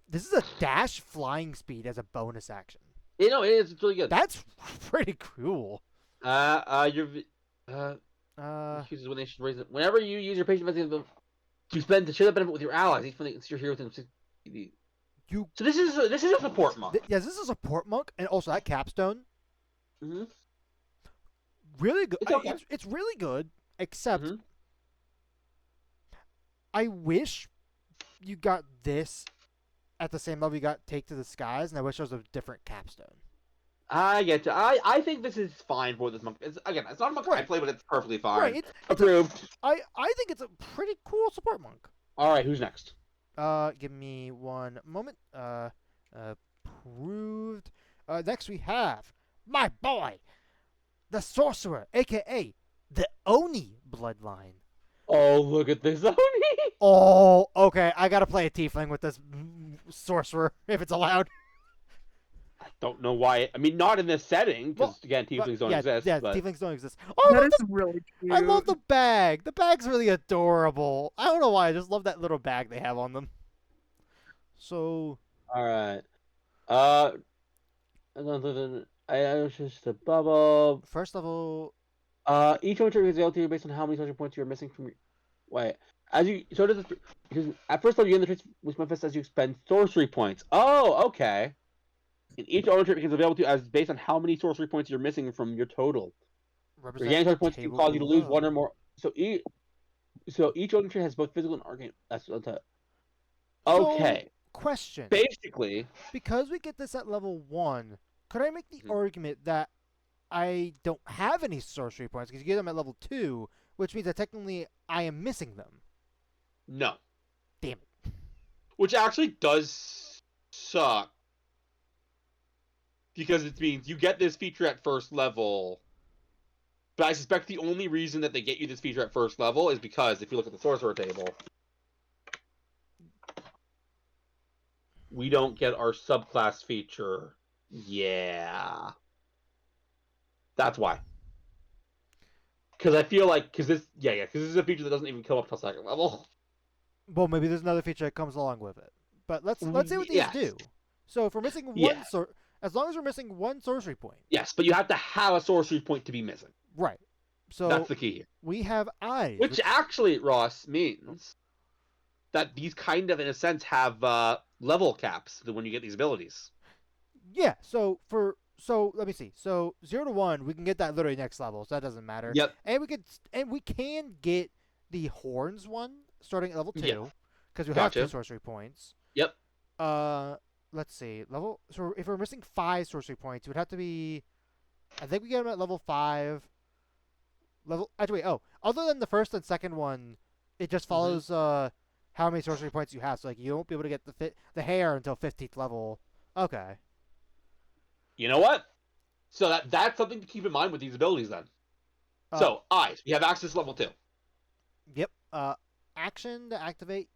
This is a dash flying speed as a bonus action. You know, it is. It's really good. That's pretty cool. Chooses when they should raise it. Whenever you use your patient benefit to spend to share that benefit with your allies, each one you're here within 60. So this is a support monk. Yes, this is a support monk, and also that capstone. Mm-hmm. Really good. It's okay. It's really good, except I wish you got this at the same level you got Take to the Skies, and I wish there was a different capstone. I get you. I think this is fine for this monk. Again, it's not a monk I play, but it's perfectly fine. Right, it's approved. I think it's a pretty cool support monk. All right, who's next? Give me one moment. Approved. Next we have my boy, the sorcerer, aka the Oni bloodline. Oh, look at this Oni! Oh, okay. I gotta play a tiefling with this sorcerer if it's allowed. I don't know why. I mean, not in this setting, because again, tieflings don't exist. Yeah, but... tieflings don't exist. Oh, that is really cute. I love the bag. The bag's really adorable. I don't know why. I just love that little bag they have on them. So. All right. I was just a bubble. First level. Each one is able to based on how many social points you're missing from your. Wait. As you so does this, because at first level you end the traits with Memphis as you expend sorcery points. Oh, okay. And each order trait becomes available to you as based on how many sorcery points you're missing from your total. Regaining sorcery points can cause you to lose one or more. So each order trait has both physical and arcane. That's okay. So, question. Basically, because we get this at level 1, could I make the argument that I don't have any sorcery points because you get them at level 2, which means that technically I am missing them? No. Damn it. Which actually does suck. Because it means you get this feature at first level. But I suspect the only reason that they get you this feature at first level is because if you look at the sorcerer table, we don't get our subclass feature. Yeah. That's why. Because I feel like, because this is a feature that doesn't even come up till second level. Well, maybe there's another feature that comes along with it. But let's see what these do. So if we're missing one as long as we're missing one sorcery point. Yes, but you have to have a sorcery point to be missing. Right. So that's the key here. We have eyes. Which actually, Ross, means that these kind of, in a sense, have level caps when you get these abilities. Yeah, so let me see. So 0 to 1, we can get that literally next level, so that doesn't matter. Yep. And we can get the horns one starting at level 2 because we have 2 sorcery points. Yep. Let's see. So if we're missing 5 sorcery points, it would have to be. I think we get them at level 5. Actually, wait. Oh, other than the first and second one, it just follows how many sorcery points you have. So like you won't be able to get the hair until 15th level. Okay. You know what? So that's something to keep in mind with these abilities then. So eyes, we have access to level 2. Yep. Action to activate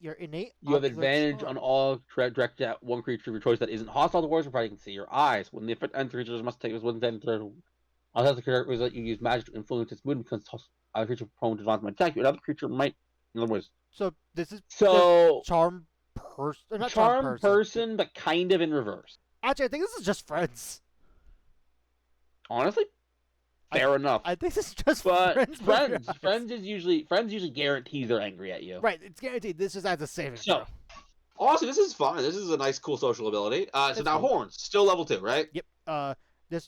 your innate. You have advantage on all directed at one creature of your choice that isn't hostile to warriors, provided you can see your eyes. When the effect ends, creatures must take this one then unless the creature is that you use magic to influence its mood because a creature prone to advance might attack you. Another creature might, in other words. So this is charm person. Not charm person, but kind of in reverse. Actually, I think this is just friends. Honestly, fair enough. I think this is just friends. Friends usually guarantees they're angry at you. Right, it's guaranteed. This just adds a saving throw. Also, this is fun. This is a nice, cool social ability. So now cool. Horns, still level 2, right? Yep.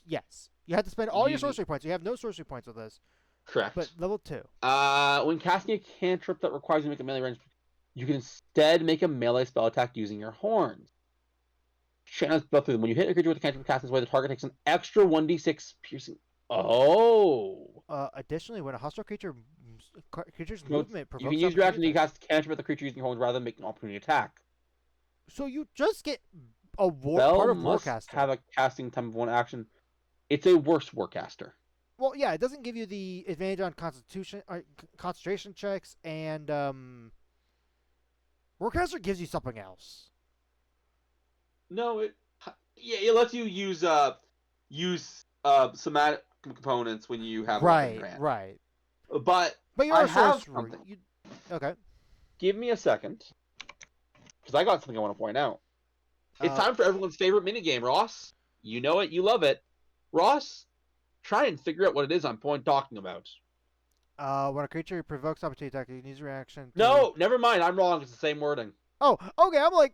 Yes. You have to spend all your sorcery points. You have no sorcery points with this. Correct. But level 2. When casting a cantrip that requires you to make a melee range, you can instead make a melee spell attack using your horns. Channels both of them. When you hit a creature with a cantrip cast this way, the target takes an extra 1d6 piercing. Oh. Additionally, when a hostile creature's movement provokes, you can use your action to cast a cantrip at the creature using your horns rather than making an opportunity attack. So you just get a part of Warcaster. Have a casting time of 1 action. It's a worse Warcaster. Well, yeah, it doesn't give you the advantage on concentration checks, and Warcaster gives you something else. No, it lets you use somatic components when you have right. But you're a sorcerer. Okay. Give me a second, because I got something I want to point out. It's time for everyone's favorite minigame, Ross. You know it, you love it. Ross, try and figure out what it is I'm talking about. When a creature provokes opportunity attack, you can use your reaction. No, never mind. I'm wrong. It's the same wording. Oh, okay. I'm like,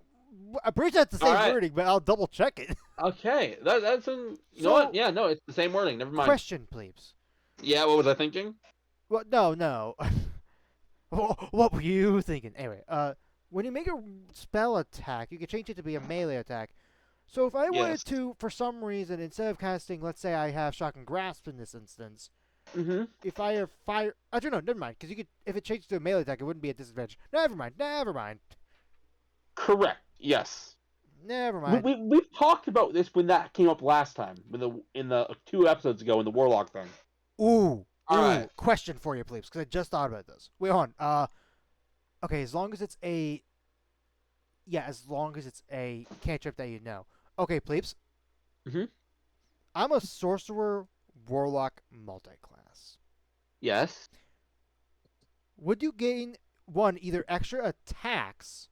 I'm pretty sure it's the same wording, but I'll double check it. Okay, that's you know what? Yeah, no, it's the same wording. Never mind. Question, please. Yeah, what was I thinking? Well, no. What were you thinking? Anyway, when you make a spell attack, you can change it to be a melee attack. So if I wanted Yes. to, for some reason, instead of casting, let's say I have Shock and Grasp in this instance, Mm-hmm. if I have fire, actually no, never mind, because you could, if it changed to a melee attack, it wouldn't be a disadvantage. Never mind, Correct. Yes. never We, mind. we we've talked about this when that came up last time, in the 2 episodes ago in the Warlock thing. Ooh, All right. question for you, please, because I just thought about this. Wait, hold on. Okay, as long as it's a, yeah, as long as it's a cantrip that you know. Okay, plebes. Mm-hmm. I'm a sorcerer warlock multiclass. Yes. Would you gain one either extra attacks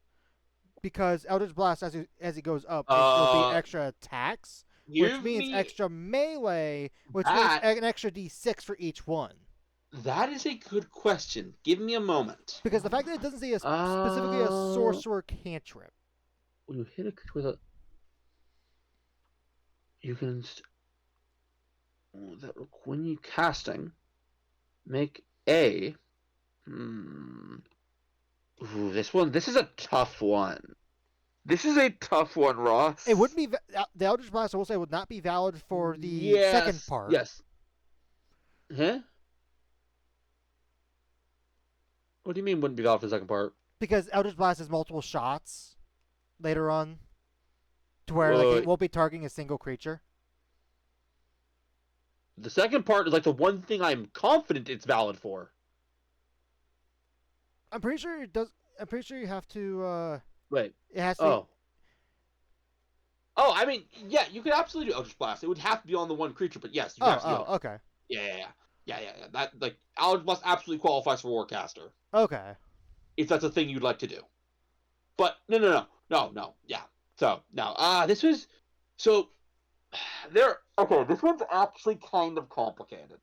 because Eldritch Blast as it goes up will be extra attacks, which means extra melee, which means an extra d6 for each one. That is a good question. Give me a moment. Because the fact that it doesn't say specifically a sorcerer cantrip. When you hit a creature with a, you can when you casting, make a. Ooh, this is a tough one. This is a tough one, Ross. It wouldn't be the Eldritch Blast. I will say would not be valid for the second part. Yes. Huh? What do you mean wouldn't be valid for the second part? Because Eldritch Blast has multiple shots later on, to where like it won't be targeting a single creature. The second part is like the one thing I'm confident it's valid for. I'm pretty sure it does. I'm pretty sure you have to. Wait. It has to. Oh, I mean, yeah, you could absolutely do Eldritch Blast. It would have to be on the one creature, but yes, you have to do it. Okay. Yeah. That like Eldritch Blast absolutely qualifies for Warcaster. Okay. If that's a thing you'd like to do. But no. Yeah. So no. This was this one's actually kind of complicated.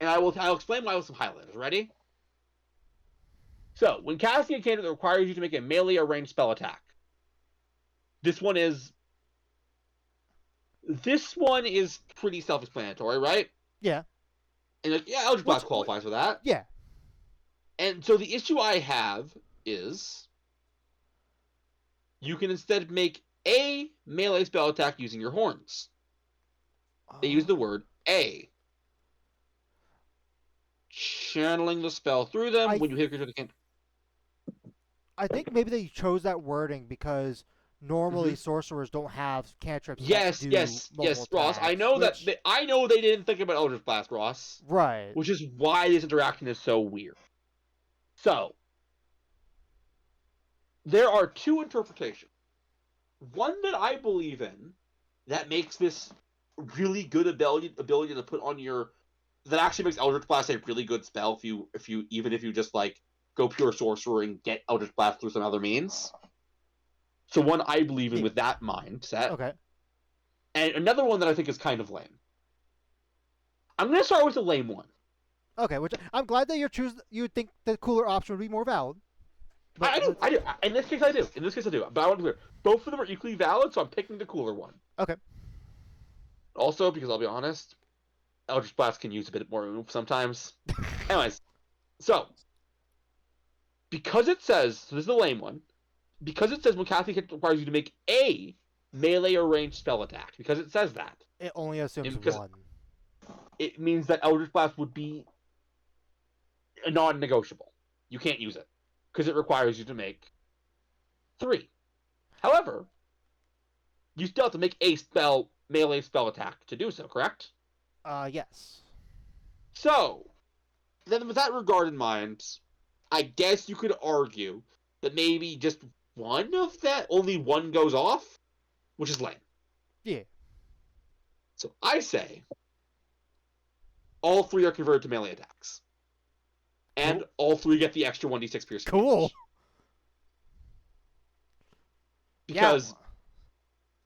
And I'll explain why with some highlighters. Ready? So, when casting a cantrip that requires you to make a melee or ranged spell attack, this one is pretty self-explanatory, right? Yeah. And like, yeah, Eldritch Blast qualifies for that. Yeah. And so the issue I have is you can instead make a melee spell attack using your horns. They use the word a. Channeling the spell through them when you hit a creature that can't. I think maybe they chose that wording because normally sorcerers don't have cantrips. Yes, Ross. I know I know they didn't think about Eldritch Blast, Ross. Right. Which is why this interaction is so weird. So, there are two interpretations. One that I believe in that makes this really good ability to put on your, that actually makes Eldritch Blast a really good spell if you just like go pure sorcerer and get Eldritch Blast through some other means. So one I believe in with that mindset. Okay. And another one that I think is kind of lame. I'm going to start with the lame one. Okay, which I'm glad that you think the cooler option would be more valid. I do. In this case, I do. But I want to be clear. Both of them are equally valid, so I'm picking the cooler one. Okay. Also, because I'll be honest, Eldritch Blast can use a bit more oomph sometimes. Anyways, so because it says, so this is the lame one, because it says when casting requires you to make a melee or ranged spell attack, because it says that. It only assumes one. It means that Eldritch Blast would be a non-negotiable. You can't use it, because it requires you to make 3. However, you still have to make a melee spell attack to do so, correct? Yes. So, then with that regard in mind, I guess you could argue that maybe just only one goes off, which is lame. Yeah. So I say all 3 are converted to melee attacks. And all 3 get the extra 1d6 piercing. Cool. Because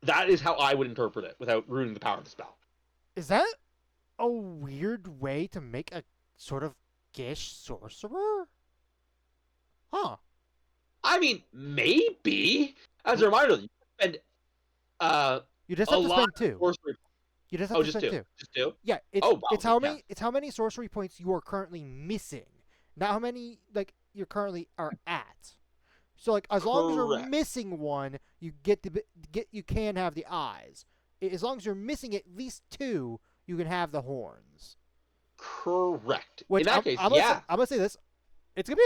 that is how I would interpret it without ruining the power of the spell. Is that a weird way to make a sort of gish sorcerer? Huh. I mean, maybe. As a reminder, you spend you just have to spend 2. You just have to spend 2. Just 2? Yeah, it's how many sorcery points you are currently missing. Not how many, like, you currently are at. So like as long as you're Correct. missing one, you you can have the eyes. As long as you're missing at least 2, you can have the horns. Correct. Which In that case, I'm yeah. gonna say this. It would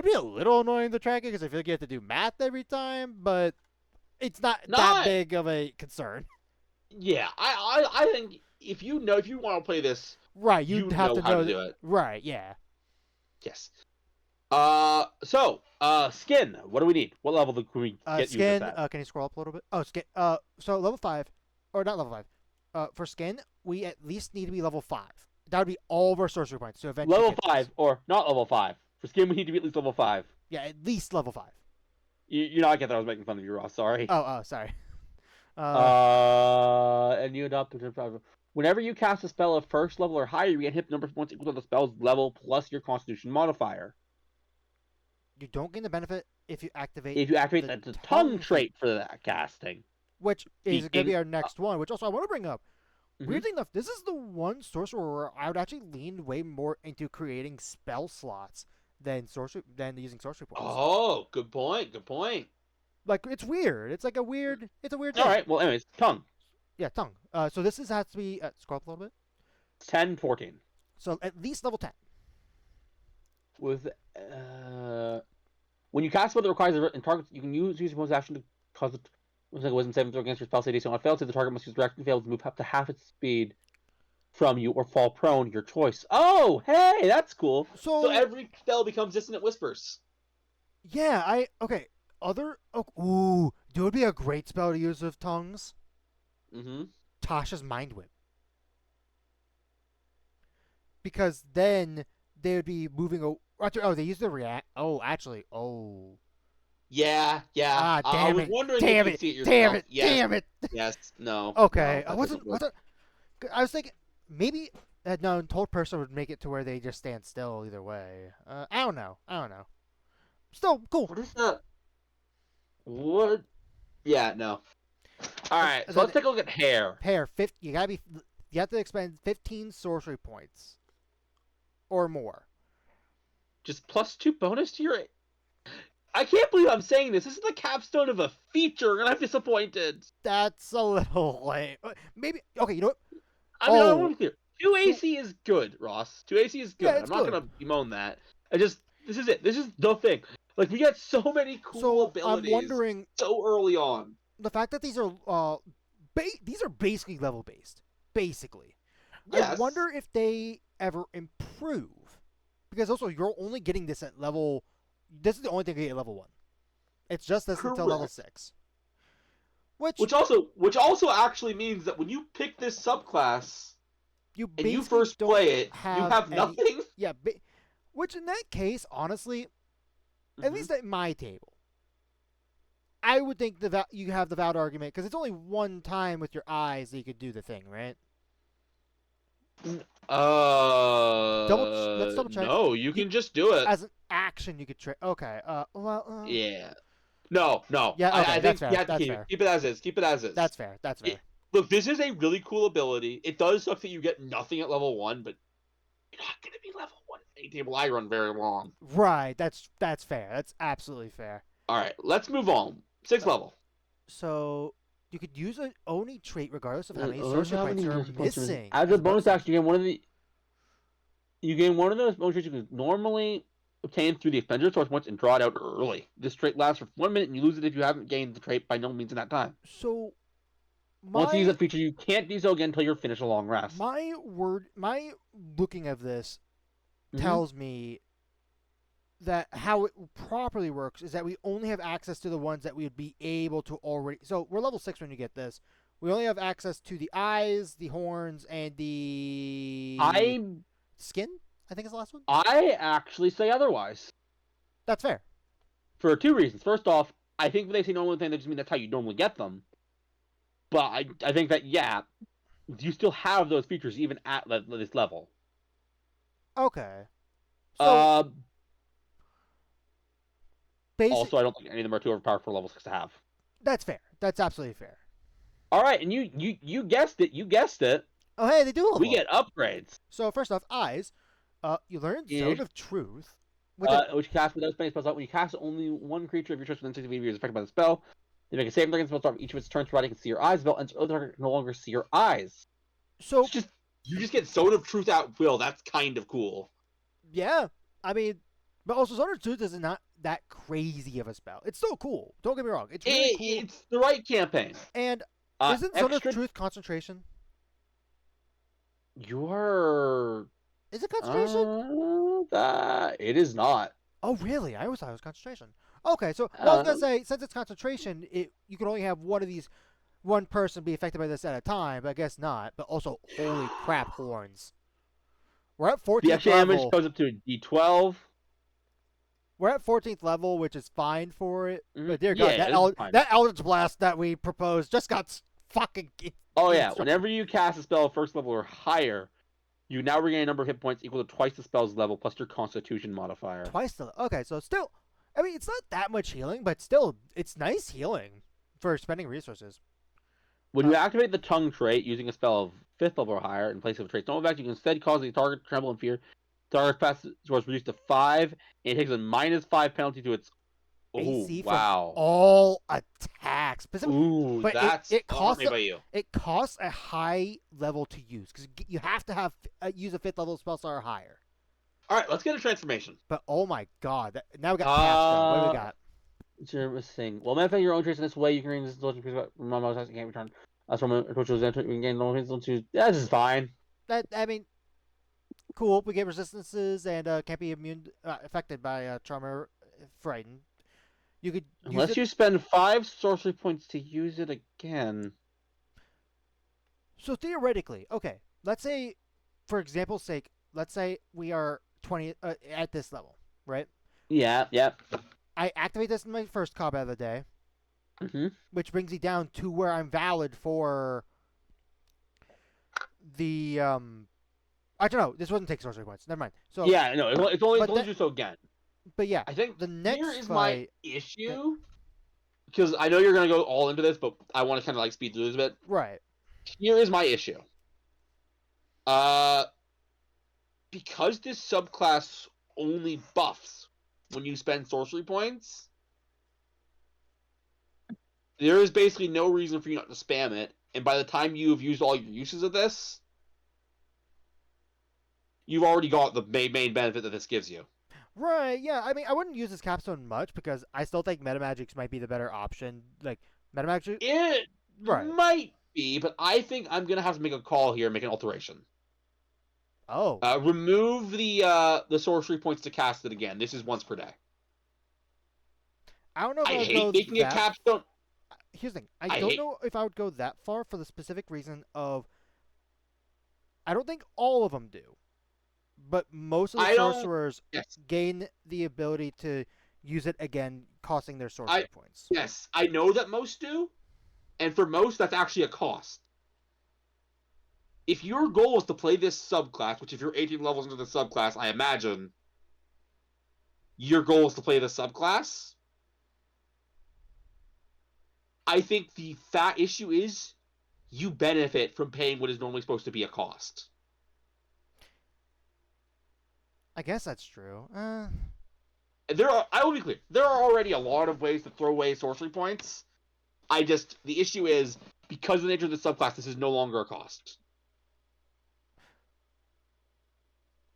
be a little annoying to track it because I feel like you have to do math every time, but it's not that big of a concern. Yeah, I think if you want to play this, Right, you'd have to how know to do it. Right, yeah. Yes. Skin. What do we need? What level can we get skin, you this at? can you scroll up a little bit? Oh, skin. So level 5, or not level 5. For skin, we at least need to be level 5. That would be all of our sorcery points to eventually Level get 5 this. or not level 5. For skin, we need to be at least level 5. Yeah, at least level 5. You know, I get that I was making fun of you, Ross. Sorry. Oh, sorry. And you adopt whenever you cast a spell of first level or higher, you get hit number of points equal to the spell's level plus your Constitution modifier. You don't gain the benefit if you activate. If you activate the tongue trait for that casting, which is going to be our next one. Which also I want to bring up. Weirdly enough, this is the one sorcerer where I would actually lean way more into creating spell slots than using sorcery points. Oh, good point. Good point. Like it's weird. It's like a weird. It's a weird thing. All right. Well, anyways, tongue. Yeah, tongue. So this has to be scroll up a little bit. 10, 14. So at least level 10. With when you cast a spell that requires a written target, you can use your bonus action to cause it. Looks like a wisdom saving throw against your spell save. So on fail, the target must use direct and fail to move up to half its speed from you or fall prone. Your choice. Oh, hey, that's cool. So every spell becomes dissonant whispers. Yeah, okay. Ooh, it would be a great spell to use with tongues. Tasha's Mind Whip. Because then they would be moving. They use the react. Oh, actually. Oh. Yeah. Ah, damn I was it. wondering damn if it. you see it yourself. Damn it. Yes. No. Okay. No, I was thinking maybe a told person would make it to where they just stand still either way. I don't know. Still cool. What is that? What? Yeah. No. All right. So let's take a look at hair. Hair. You have to expend 15 sorcery points or more. Just +2 bonus to your. I can't believe I'm saying this. This is the capstone of a feature, and I'm disappointed. That's a little lame. Maybe. Okay, you know what? I mean, I want to be clear. 2 AC is good, Ross. 2 AC is good. Yeah, I'm not going to bemoan that. This is it. This is the thing. Like, we get so many cool abilities. I'm wondering. So early on. The fact that these are basically level based. Basically. Yes. I wonder if they ever improve. Because also, you're only getting this at level. This is the only thing you get at level 1. It's just this until level 6. Which also actually means that when you pick this subclass and you first play it, you have nothing. Yeah, which in that case, honestly, at least at my table, I would think you have the valid argument because it's only one time with your eyes that you could do the thing, right? Let's double check. No, you can just do it as an action. You could okay. Yeah. No. Yeah. Okay, I think you have to keep it as is. Keep it as is. That's fair. Look, this is a really cool ability. It does suck that you get nothing at level 1, but you're not going to be level 1 at any table I run very long. Right. That's fair. That's absolutely fair. All right, let's move on. 6th level. So you could use an Oni trait regardless of how many sorcery points you're missing. As a bonus action, you gain one of those bonus traits you can normally obtain through the expenditure source points and draw it out early. This trait lasts for 1 minute and you lose it if you haven't gained the trait by no means in that time. So once you use that feature, you can't do so again until you're finished a long rest. My looking of this tells me that how it properly works is that we only have access to the ones that we would be able to already. So we're level 6 when you get this. We only have access to the eyes, the horns, and the skin. I think is the last one. I actually say otherwise. That's fair. For 2 reasons. First off, I think when they say normal thing, they just mean that's how you normally get them. But I think that, yeah, you still have those features even at this level. Okay. So, also, I don't think any of them are too overpowered for level 6 to have. That's fair. That's absolutely fair. All right, and you guessed it. You guessed it. Oh, hey, they do level. We get upgrades. So first off, eyes. You learn Zone of Truth, which cast without spending spells out. When you cast only one creature of your choice within 60 feet of you is affected by the spell, they make a saving throw against the spell start each of its turns providing it can see your eyes. The spell ends, other target can no longer see your eyes. So it's just you just get Zone of Truth at will. That's kind of cool. Yeah, I mean, but also Zone of Truth is not that crazy of a spell. It's still cool. Don't get me wrong. It's really cool. It's the right campaign. And isn't Zone of Truth concentration? Is it concentration? It is not. Oh, really? I always thought it was concentration. Okay, so I was gonna say since it's concentration, you can only have one person be affected by this at a time. But I guess not. But also, holy crap, horns! We're at 14th the extra level. Damage goes up to a D12. We're at 14th level, which is fine for it. But dear God, that Eldritch Blast that we proposed just got fucking. Oh yeah, whenever you cast a spell at first level or higher, you now regain a number of hit points equal to twice the spell's level plus your Constitution modifier. Twice the okay, so still, I mean, it's not that much healing, but still, it's nice healing for spending resources. When you activate the Tongue trait using a spell of 5th level or higher in place of a trait's normal effect, you can instead cause the target to tremble in fear. Target's pass score is reduced to 5, and it takes a -5 penalty to its AC wow. from all attacks. Ooh, but that's it costs by you. It costs a high level to use because you have to have use a 5th level spell slot or higher. All right, let's get a transformation. But oh my god, now we got Capstone. What do we got? Interesting. Well, manifest your own traits in this way. You can regain this can't return. That's from which was entered. You can gain no hits to. Yeah, this is fine. I mean, cool. We get resistances and can't be affected by Charmer Frightened. You could unless you spend 5 sorcery points to use it again. So theoretically, okay, let's say, for example's sake, let's say we are 20 at this level, right? Yeah. I activate this in my first combat of the day, which brings me down to where I'm valid for the I don't know. This wasn't take sorcery points. Never mind. So yeah, no, it's only do so again. But yeah, I think the next here is my issue because I know you're gonna go all into this, but I want to kind of like speed through this a bit. Right. Here is my issue. Because this subclass only buffs when you spend sorcery points, there is basically no reason for you not to spam it. And by the time you've used all your uses of this, you've already got the main benefit that this gives you. Right, yeah. I mean, I wouldn't use this capstone much because I still think Metamagics might be the better option. Like, Metamagic... It might be, but I think I'm going to have to make a call here and make an alteration. Oh. Remove the sorcery points to cast it again. This is once per day. I don't know if I hate making a capstone. Here's the thing. I don't know if I would go that far for the specific reason of... I don't think all of them do. But most of the sorcerers gain the ability to use it again, costing their sorcery points. Yes, I know that most do. And for most, that's actually a cost. If your goal is to play this subclass, which if you're 18 levels into the subclass, I imagine your goal is to play the subclass, I think the fat issue is you benefit from paying what is normally supposed to be a cost. I guess that's true. I will be clear. There are already a lot of ways to throw away sorcery points. The issue is, because of the nature of the subclass, this is no longer a cost.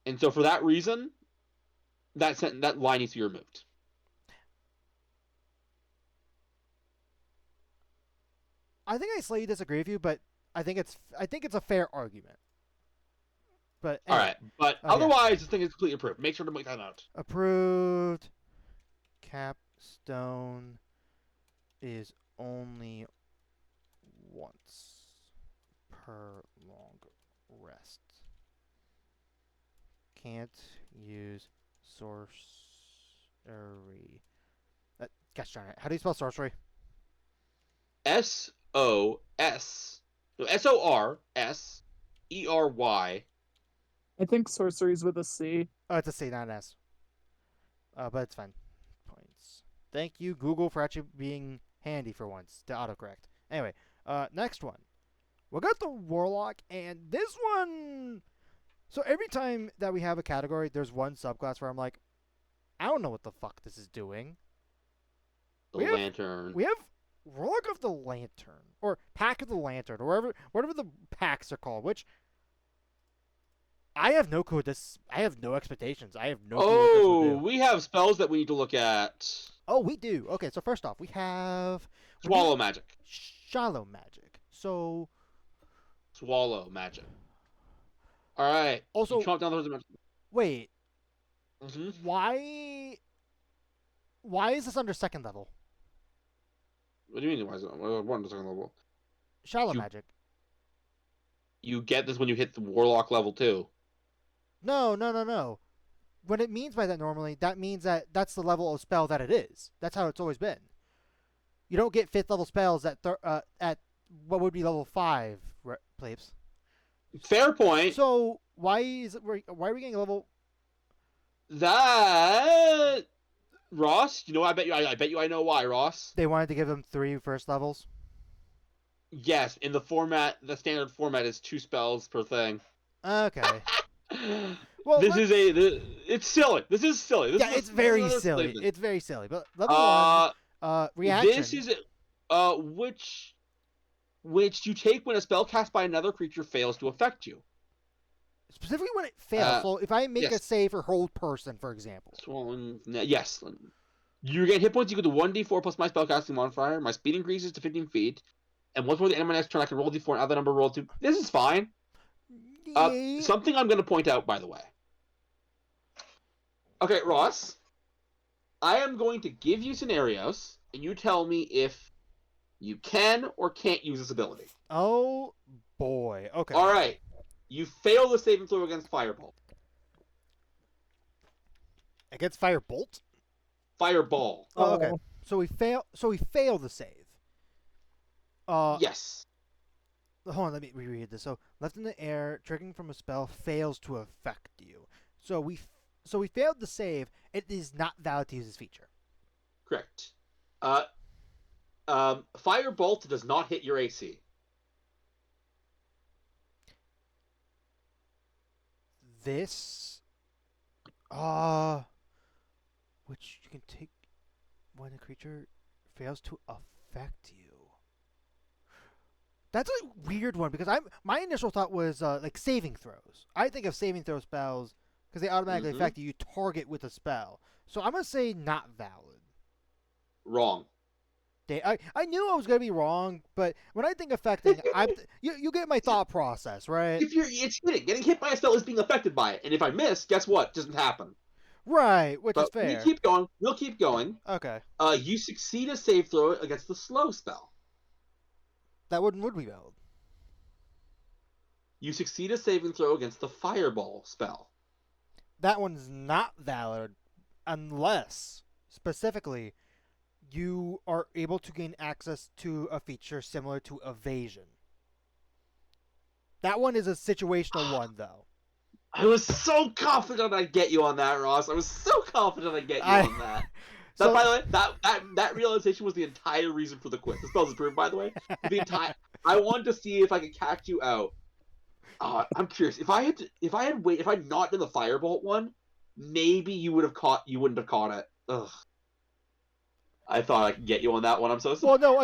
And so for that reason, that line needs to be removed. I think I slightly disagree with you, but I think it's a fair argument. But anyway. All right, but otherwise, this thing is completely approved. Make sure to make that out. Approved. Capstone is only once per long rest. Can't use sorcery. Gosh darn it. How do you spell sorcery? SORSERY. I think sorcery's with a C. Oh, it's a C, not an S. But it's fine. Points. Thank you, Google, for actually being handy for once to autocorrect. Anyway, next one. We got the Warlock, and this one... So every time that we have a category, there's one subclass where I'm like, I don't know what the fuck this is doing. The We have- lantern. We have Rollock of the Lantern, or Pack of the Lantern, or whatever the packs are called, which I have no clue. I have no expectations. I have no clue what this will do. We have spells that we need to look at. Oh, we do. Okay, so first off, we have Swallow magic. Shallow magic. So Swallow magic. All right. Also, you chomp down the magic. Wait. Mm-hmm. Why is this under second level? What do you mean? Why is it on the second level? Shallow magic. You get this when you hit the warlock level 2. No. What it means by that normally, that means that that's the level of spell that it is. That's how it's always been. You don't get 5th level spells at what would be level 5, plebes. Fair point. So why are we getting a level? That Ross, I bet you I know why, Ross. They wanted to give them 3 first levels. Yes, in the standard format is 2 spells per thing. Okay. Well, it's silly. This is silly. It's very silly. It's very silly. But level 1, reaction. This is which you take when a spell cast by another creature fails to affect you. Specifically when it fails. So if I make a save for hold person, for example. Yes. You get hit points equal to 1d4 plus my spellcasting modifier. My speed increases to 15 feet. And once more the end of my next turn, I can roll d4 and add the number rolled to. This is fine. Something I'm going to point out, by the way. Okay, Ross. I am going to give you scenarios, and you tell me if you can or can't use this ability. Oh, boy. Okay. All right. You fail the saving throw against Firebolt. Against Firebolt? Fireball. Oh, okay. So we fail the save. Yes. Hold on, let me reread this. So, left in the air, triggering from a spell fails to affect you. So we failed the save. It is not valid to use this feature. Correct. Firebolt does not hit your AC. This, which you can take when a creature fails to affect you. That's a weird one because my initial thought was like saving throws. I think of saving throw spells because they automatically affect you. You target with a spell. So I'm gonna say not valid. Wrong. I knew I was gonna be wrong, but when I think affecting, you get my thought process, right? It's hitting. Getting hit by a spell is being affected by it, and if I miss, guess what? It doesn't happen. Right, which is fair. We'll keep going. Okay. You succeed a save throw against the slow spell. That would be valid. You succeed a saving throw against the fireball spell. That one's not valid unless, specifically, you are able to gain access to a feature similar to evasion. That one is a situational one, though. I was so confident I'd get you on that, Ross. I was so confident I'd get you on that. So, by the way, that realization was the entire reason for the quiz. The spell's approved, by the way. I wanted to see if I could catch you out. I'm curious. If I'd not done the firebolt one, maybe you wouldn't have caught it. Ugh. I thought I could get you on that one. I'm so sorry. Well, no,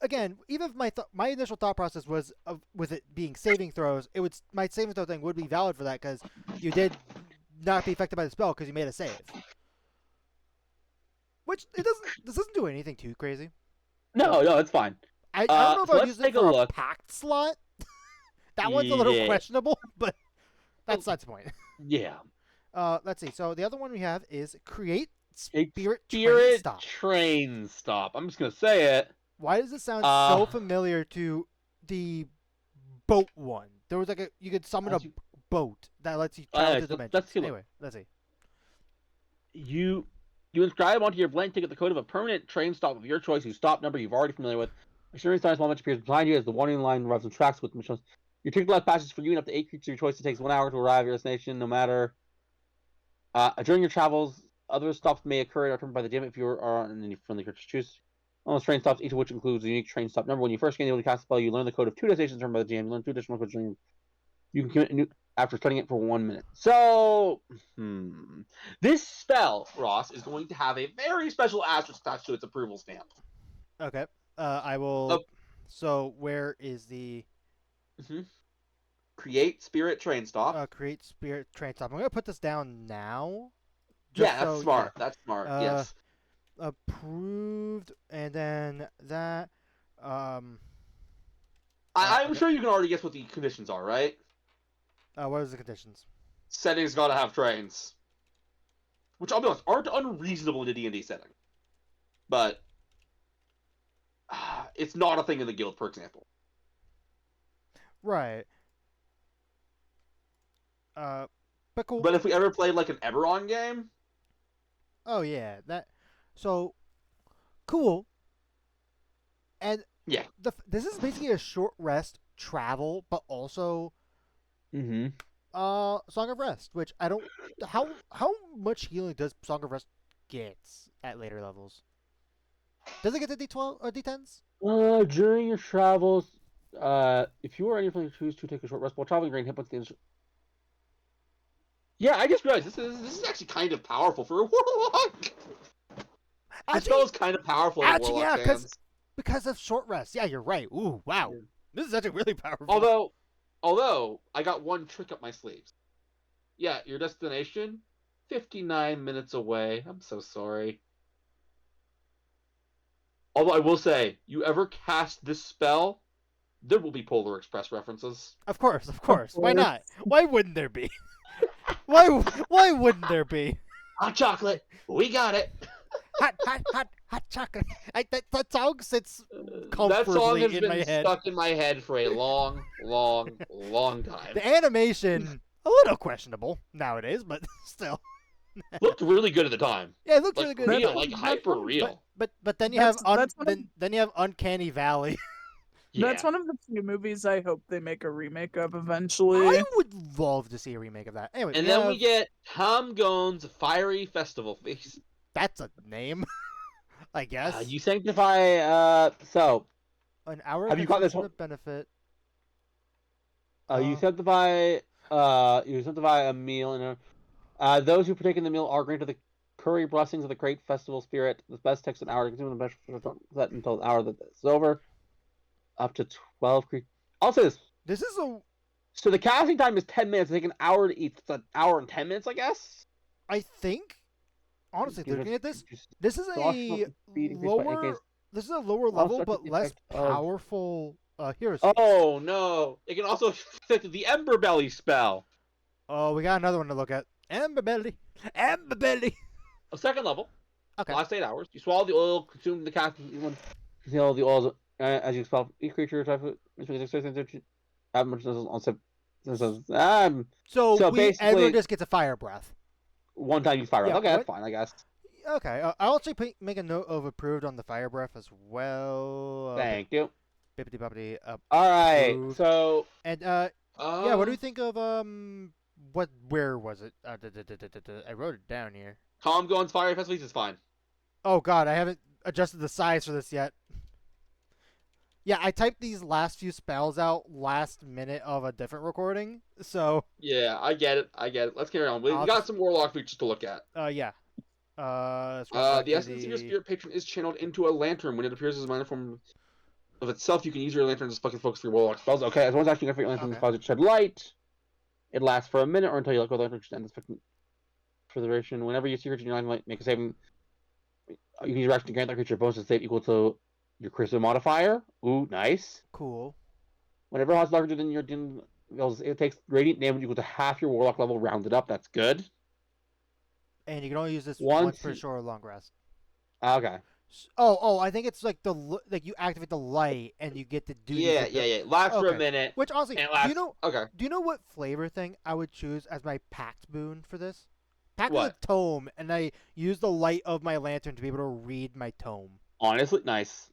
again, even if my initial thought process was with it being saving throws, my saving throw thing would be valid for that because you did not be affected by the spell because you made a save. Which this doesn't do anything too crazy. No, it's fine. I don't know if I would use it for a packed slot. That one's a little questionable, but that's the point. Yeah. Let's see. So the other one we have is create Spirit Train Stop. I'm just gonna say it. Why does it sound so familiar to the boat one? There was you could summon a boat that lets you travel to dimensions. Anyway, let's see. You inscribe onto your blank ticket the code of a permanent train stop of your choice, whose stop number you've already familiar with. A series of small appears behind you as the warning line arrives and tracks with missions. Your ticket left passes for you and up to 8 creatures of your choice. It takes 1 hour to arrive at your destination, no matter. During your travels, other stops may occur and are determined by the DM if you are on any friendly creatures choose. Almost train stops, each of which includes a unique train stop number. When you first gain the ability to cast a spell, you learn the code of 2 destinations determined by the DM. You learn 2 additional codes. You can commit after spending it for 1 minute. So, this spell, Ross, is going to have a very special asterisk attached to its approval stamp. Okay. I will. So where is the? Create spirit train stop. Create spirit train stop. I'm gonna put this down now. That's smart. Yeah. That's smart. Yes. Approved, and then that. I'm okay. sure you can already guess what the conditions are, right? What are the conditions? Settings gotta have trains, which I'll be honest aren't unreasonable in a D&D setting, but it's not a thing in the guild, for example. Right. But cool. But if we ever played like an Eberron game. Oh yeah, that. So, cool. And yeah, this is basically a short rest travel, but also. Song of Rest, which I don't. How much healing does Song of Rest get at later levels? Does it get to D12 or D10s? During your travels, if you or any friends choose to take a short rest while traveling, gain hit points. Yeah, I just realized this is actually kind of powerful for a warlock. This spell is kind of powerful. Actually, yeah, because of short rest. Yeah, you're right. Ooh, wow, this is actually really powerful. Although I got one trick up my sleeves. Yeah, your destination, 59 minutes away. I'm so sorry. Although I will say, you ever cast this spell, there will be Polar Express references. Of course. Why not? Why wouldn't there be? Why wouldn't there be? Hot chocolate. We got it. Hot chocolate. That song sits comfortably in my head. That song has been stuck in my head for a long time. The animation, a little questionable nowadays, but still. Looked really good at the time. Yeah, it looked really good. Real, like hyper real. But then you have then you have Uncanny Valley. Yeah. That's one of the few movies I hope they make a remake of eventually. I would love to see a remake of that. Anyway, and then we get Tom Gone's Fiery Festival Feast. That's a name, I guess. You sanctify. So. An hour. Have you got this one? Benefit. You sanctify. You sanctify a meal, and those who partake in the meal are granted the curry blessings of the great festival spirit. The best takes an hour to consume the best set until the hour that it's over. Up to 12 creatures. I'll say this. This is a. So the casting time is 10 minutes. They take an hour to eat. It's an hour and 10 minutes, I guess. I think. Honestly, looking at this, this is a lower. This is a lower level, but less powerful heroes. Oh no! It can also affect the Ember Belly spell. Oh, we got another one to look at. Ember Belly. A second level. Okay. Last 8 hours. You swallow the oil, consume the casting. Conceal the oils as you expel each creature type of. So everyone just gets a fire breath. One time you fire breath. Okay, that's fine, I guess. Okay, I'll actually make a note of approved on the fire breath as well. Thank you. Bippity boppity. All right, so and yeah, what do you think of where was it? I wrote it down here. Calm Gone's Fire Festival is fine. Oh God, I haven't adjusted the size for this yet. Yeah, I typed these last few spells out last minute of a different recording, so. Yeah, I get it. Let's carry on. We got some warlock features to look at. Yeah. The essence of your spirit patron is channeled into a lantern. When it appears as a minor form of itself, you can use your lantern as fucking focus for your warlock spells. Okay, as long as actually going for your lantern cause it shed light. It lasts for a minute or until you let go of the lantern to end this for the duration. Whenever you see a creature in your line, make a saving. You can use your action to grant that creature a bonus to save equal to your charisma modifier. Ooh, nice. Cool. Whenever it has larger than your it takes radiant damage equal to half your warlock level rounded up. That's good. And you can only use this once per short or long rest. Okay. Oh, I think it's like you activate the light and you get to do. Yeah. Lasts for a minute. Which honestly, do you know what flavor thing I would choose as my pact boon for this? Pact is a tome, and I use the light of my lantern to be able to read my tome. Honestly, nice.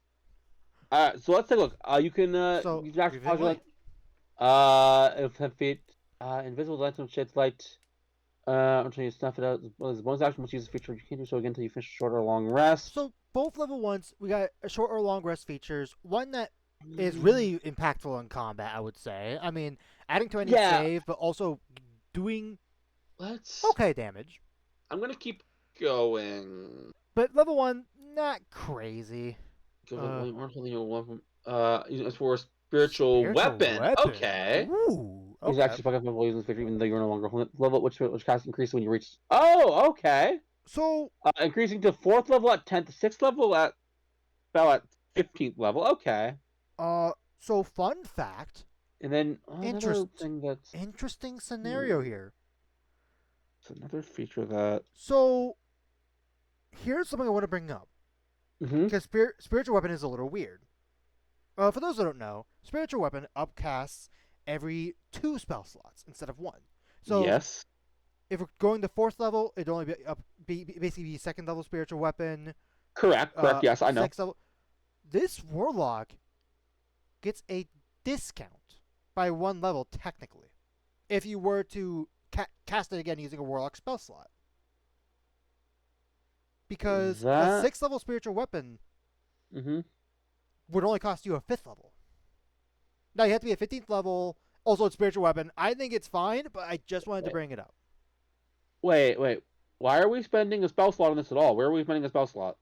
So let's take a look. You can use action light. If 10 feet, invisible lantern sheds light. Until you snuff it out. As bonus action, must use the feature. You can't do so again until you finish a short or long rest. So both level 1s, we got a short or long rest features. One that is really impactful in combat, I would say. I mean, adding to any Yeah. save, but also doing Let's. okay damage. I'm gonna keep going. But level 1, not crazy. It's for a spiritual weapon. Okay. Ooh, He's okay. actually fucking up using spiritual even though you're no longer holding it. Level which cast increases when you reach. Oh, okay. So Increasing to 4th level at 10th, 6th level at spell at 15th level. Okay. so fun fact. And then another thing that's interesting scenario here. It's another feature that. So here's something I want to bring up. Mm-hmm. Because spiritual weapon is a little weird. For those that don't know, spiritual weapon upcasts every 2 spell slots instead of 1. So yes. If we're going to 4th level, it'd only basically be 2nd level spiritual weapon. Correct. Yes, I know. 6th level. This warlock gets a discount by 1 level technically, if you were to cast it again using a warlock spell slot. Because a 6th level spiritual weapon would only cost you a 5th level. Now you have to be a 15th level. Also, it's spiritual weapon. I think it's fine, but I just wanted to bring it up. Wait. Why are we spending a spell slot on this at all? Where are we spending a spell slot?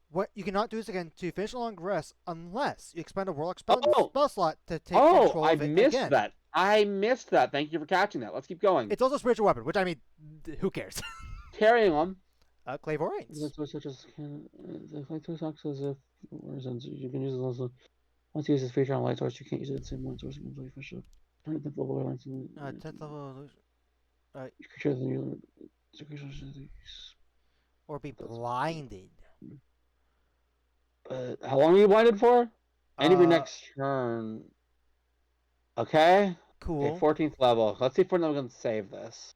What you cannot do this again to finish a long rest unless you expend a warlock spell slot to take control of it again. I missed that. Thank you for catching that. Let's keep going. It's also a spiritual weapon, which I mean, who cares? Carrying on. Clairvoyance. Such as like 2 sucks as if you can use it also. Once you use this feature on light source, you can't use it at the same one source again for sure. 10th level airlines. 10th level. Or be blinded. How long are you blinded for? End of your next turn. Okay. Cool. Okay, 14th level. Let's see if we're not going to save this.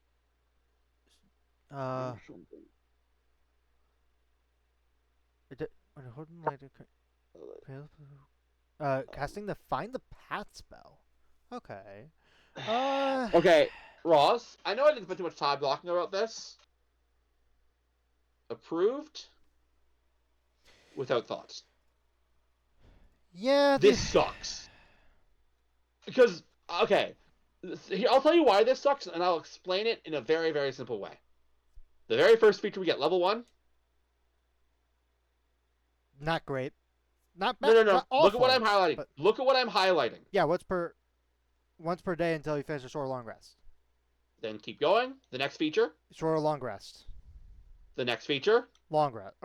Casting the Find the Path spell. Okay. Okay, Ross. I know I didn't spend too much time talking about this. Approved. Without thoughts. Yeah. This sucks. Because okay, I'll tell you why this sucks, and I'll explain it in a very, very simple way. The very first feature we get, level 1. Not great. Not bad. No. Not awful, look at what I'm highlighting. But... Look at what I'm highlighting. Yeah, once per day until you finish a short or long rest. Then keep going. The next feature. Short or long rest. The next feature. Long rest.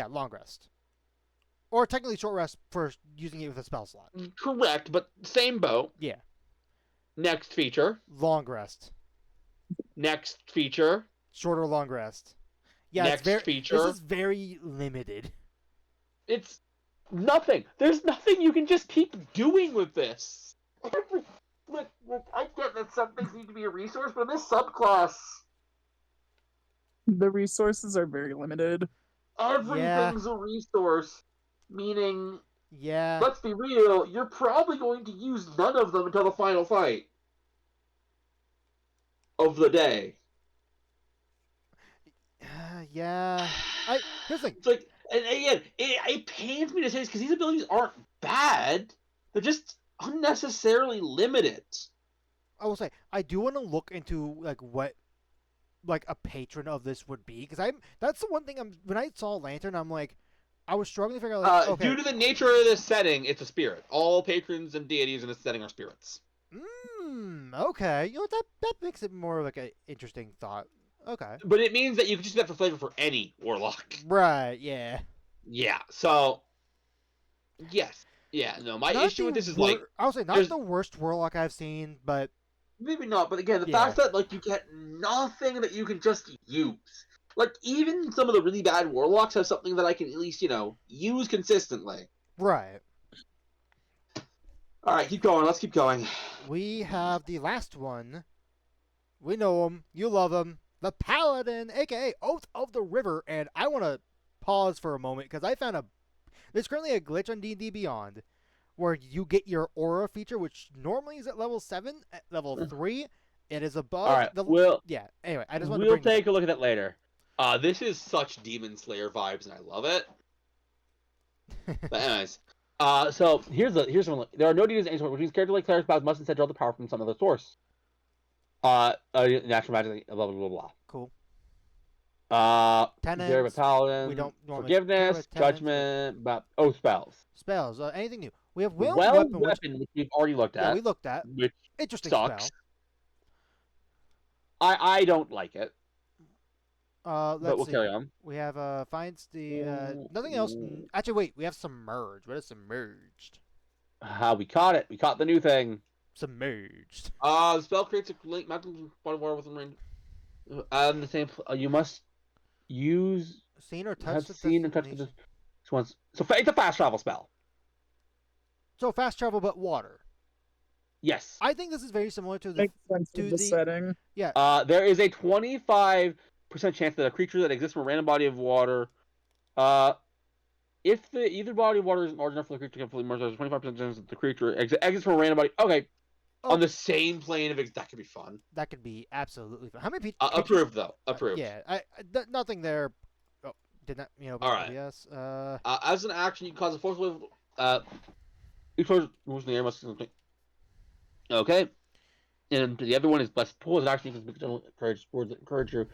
Long rest. Or technically short rest for using it with a spell slot. Correct, but same boat. Yeah. Next feature. Long rest. Next feature. Short or long rest. Yeah, next feature. This is very limited. It's nothing. There's nothing you can just keep doing with this. Look, I get that some things need to be a resource, but in this subclass... The resources are very limited. Everything's a resource, meaning... Yeah. Let's be real, you're probably going to use none of them until the final fight of the day. Yeah. Here's the thing. It's like, and again, it pains me to say this because these abilities aren't bad. They're just unnecessarily limited. I will say, I do want to look into what a patron of this would be, because that's the one thing when I saw Lantern, I was struggling to figure out okay. Due to the nature of this setting, it's a spirit. All patrons and deities in this setting are spirits. Okay. You know, that makes it more like an interesting thought. Okay. But it means that you can just do that for flavor for any warlock. Right, yeah. Yeah, so yes. Yeah, no, my issue with this is I would say not the worst warlock I've seen, but maybe not, but again, the fact that you get nothing that you can just use. Even some of the really bad warlocks have something that I can at least, use consistently. Right. Alright, keep going. Let's keep going. We have the last one. We know him. You love him. The Paladin, a.k.a. Oath of the River. And I want to pause for a moment, because I found there's currently a glitch on D&D Beyond where you get your aura feature, which normally is at level 7. At level 3, it is above. Alright, anyway, I just want to We'll take a look at that later. This is such Demon Slayer vibes, and I love it. But anyways, So here's one. There are no details any sort, which means characters like Claire's powers must instead draw the power from some other source. Natural magic, blah blah blah blah. Cool. There Tenants. Paladin. We don't normally care Forgiveness, about tenants, judgment, spells. Spells. Anything new? We have Well weapon, which we've already looked at. Yeah, we looked at. Which Interesting sucks. spell. I don't like it. Let's but we'll see. carry on. We have finds the nothing else. Actually, wait. We have submerged. What is submerged? We caught it. We caught the new thing. Submerged. The spell creates a link magical body of water within range. And the same. You must use. Seen or touched. Have seen and touched this once. So it's a fast travel spell. So fast travel, but water. Yes. I think this is very similar to the. Makes sense to the setting. Yeah. There is a 25% chance that a creature that exists from a random body of water, if either body of water is large enough for the creature to completely merge, there's a 25% chance that the creature exits from a random body. Okay. Oh. On the same plane of that could be fun. That could be absolutely fun. How many people? Approved though. Approved. Yeah. Nothing there. Oh, did not. All right. Yes. As an action, you can cause a force wave. Each person moves in the air must do something. Okay. And the other one is Blessed Pool. As an action, you can encourage your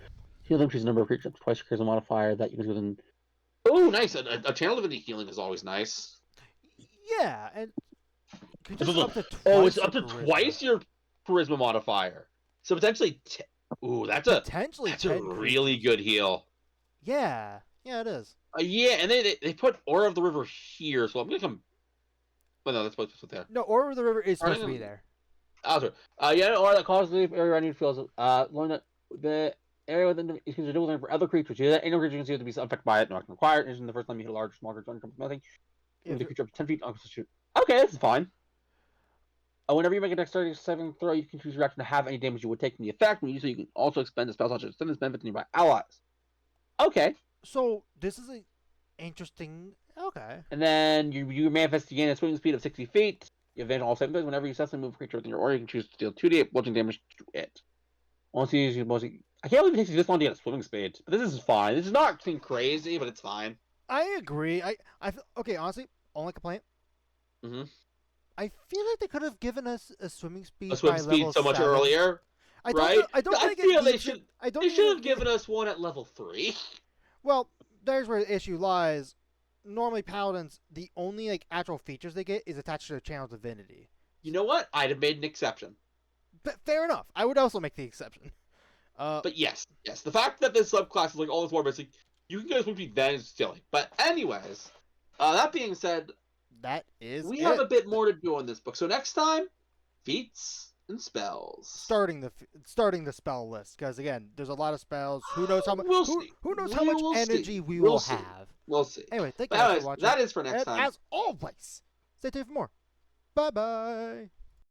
heal them. Choose a number of creatures up to twice. Your charisma modifier that you can do within. Oh, nice! A channel divinity healing is always nice. Yeah, and it's up to twice your charisma modifier. So potentially, that's a really good heal. Yeah, it is. Yeah, and they put Aura of the River here, so I'm gonna come. Well, no, that's supposed to be there. No, Aura of the River is supposed to be there. Sorry. Aura that causes the area around you feels. Learn that the area within the you can do for other creatures. You any creature you can see to be affected by it. Not required. This is the first time you hit a large, small creature, comes nothing. If the creature up to 10 feet, I'll shoot. Okay, this is fine. Whenever you make a dexterity saving throw, you can choose your action to have any damage you would take from the effect. When you so you can also expend the spell slot to extend this benefit to nearby allies. Okay. So this is an interesting. Okay. And then you manifest again at a swinging speed of 60 feet. You advantage all 7 things. Whenever you successfully move a creature within your aura, you can choose to deal 2d bludgeoning damage to it. Once you use your I can't believe it takes you this long to get a swimming speed. But this is fine. This is not crazy, but it's fine. I agree. Okay, honestly, only complaint. I feel like they could have given us a swimming speed. A swimming speed so much earlier. I feel they should have given us one at level 3. Well, there's where the issue lies. Normally, paladins, the only actual features they get is attached to their channel divinity. You know what? I'd have made an exception. But fair enough. I would also make the exception. But yes, the fact that this subclass is all this war basic, you can get a swim speed then is silly. But anyways, that being said, we have a bit more to do on this book. So next time, feats and spells. Starting the spell list, because again, there's a lot of spells. Who knows how much? Who knows how much energy we will have? We'll see. Anyway, thank you guys for watching. That is for next time. As always, stay tuned for more. Bye bye.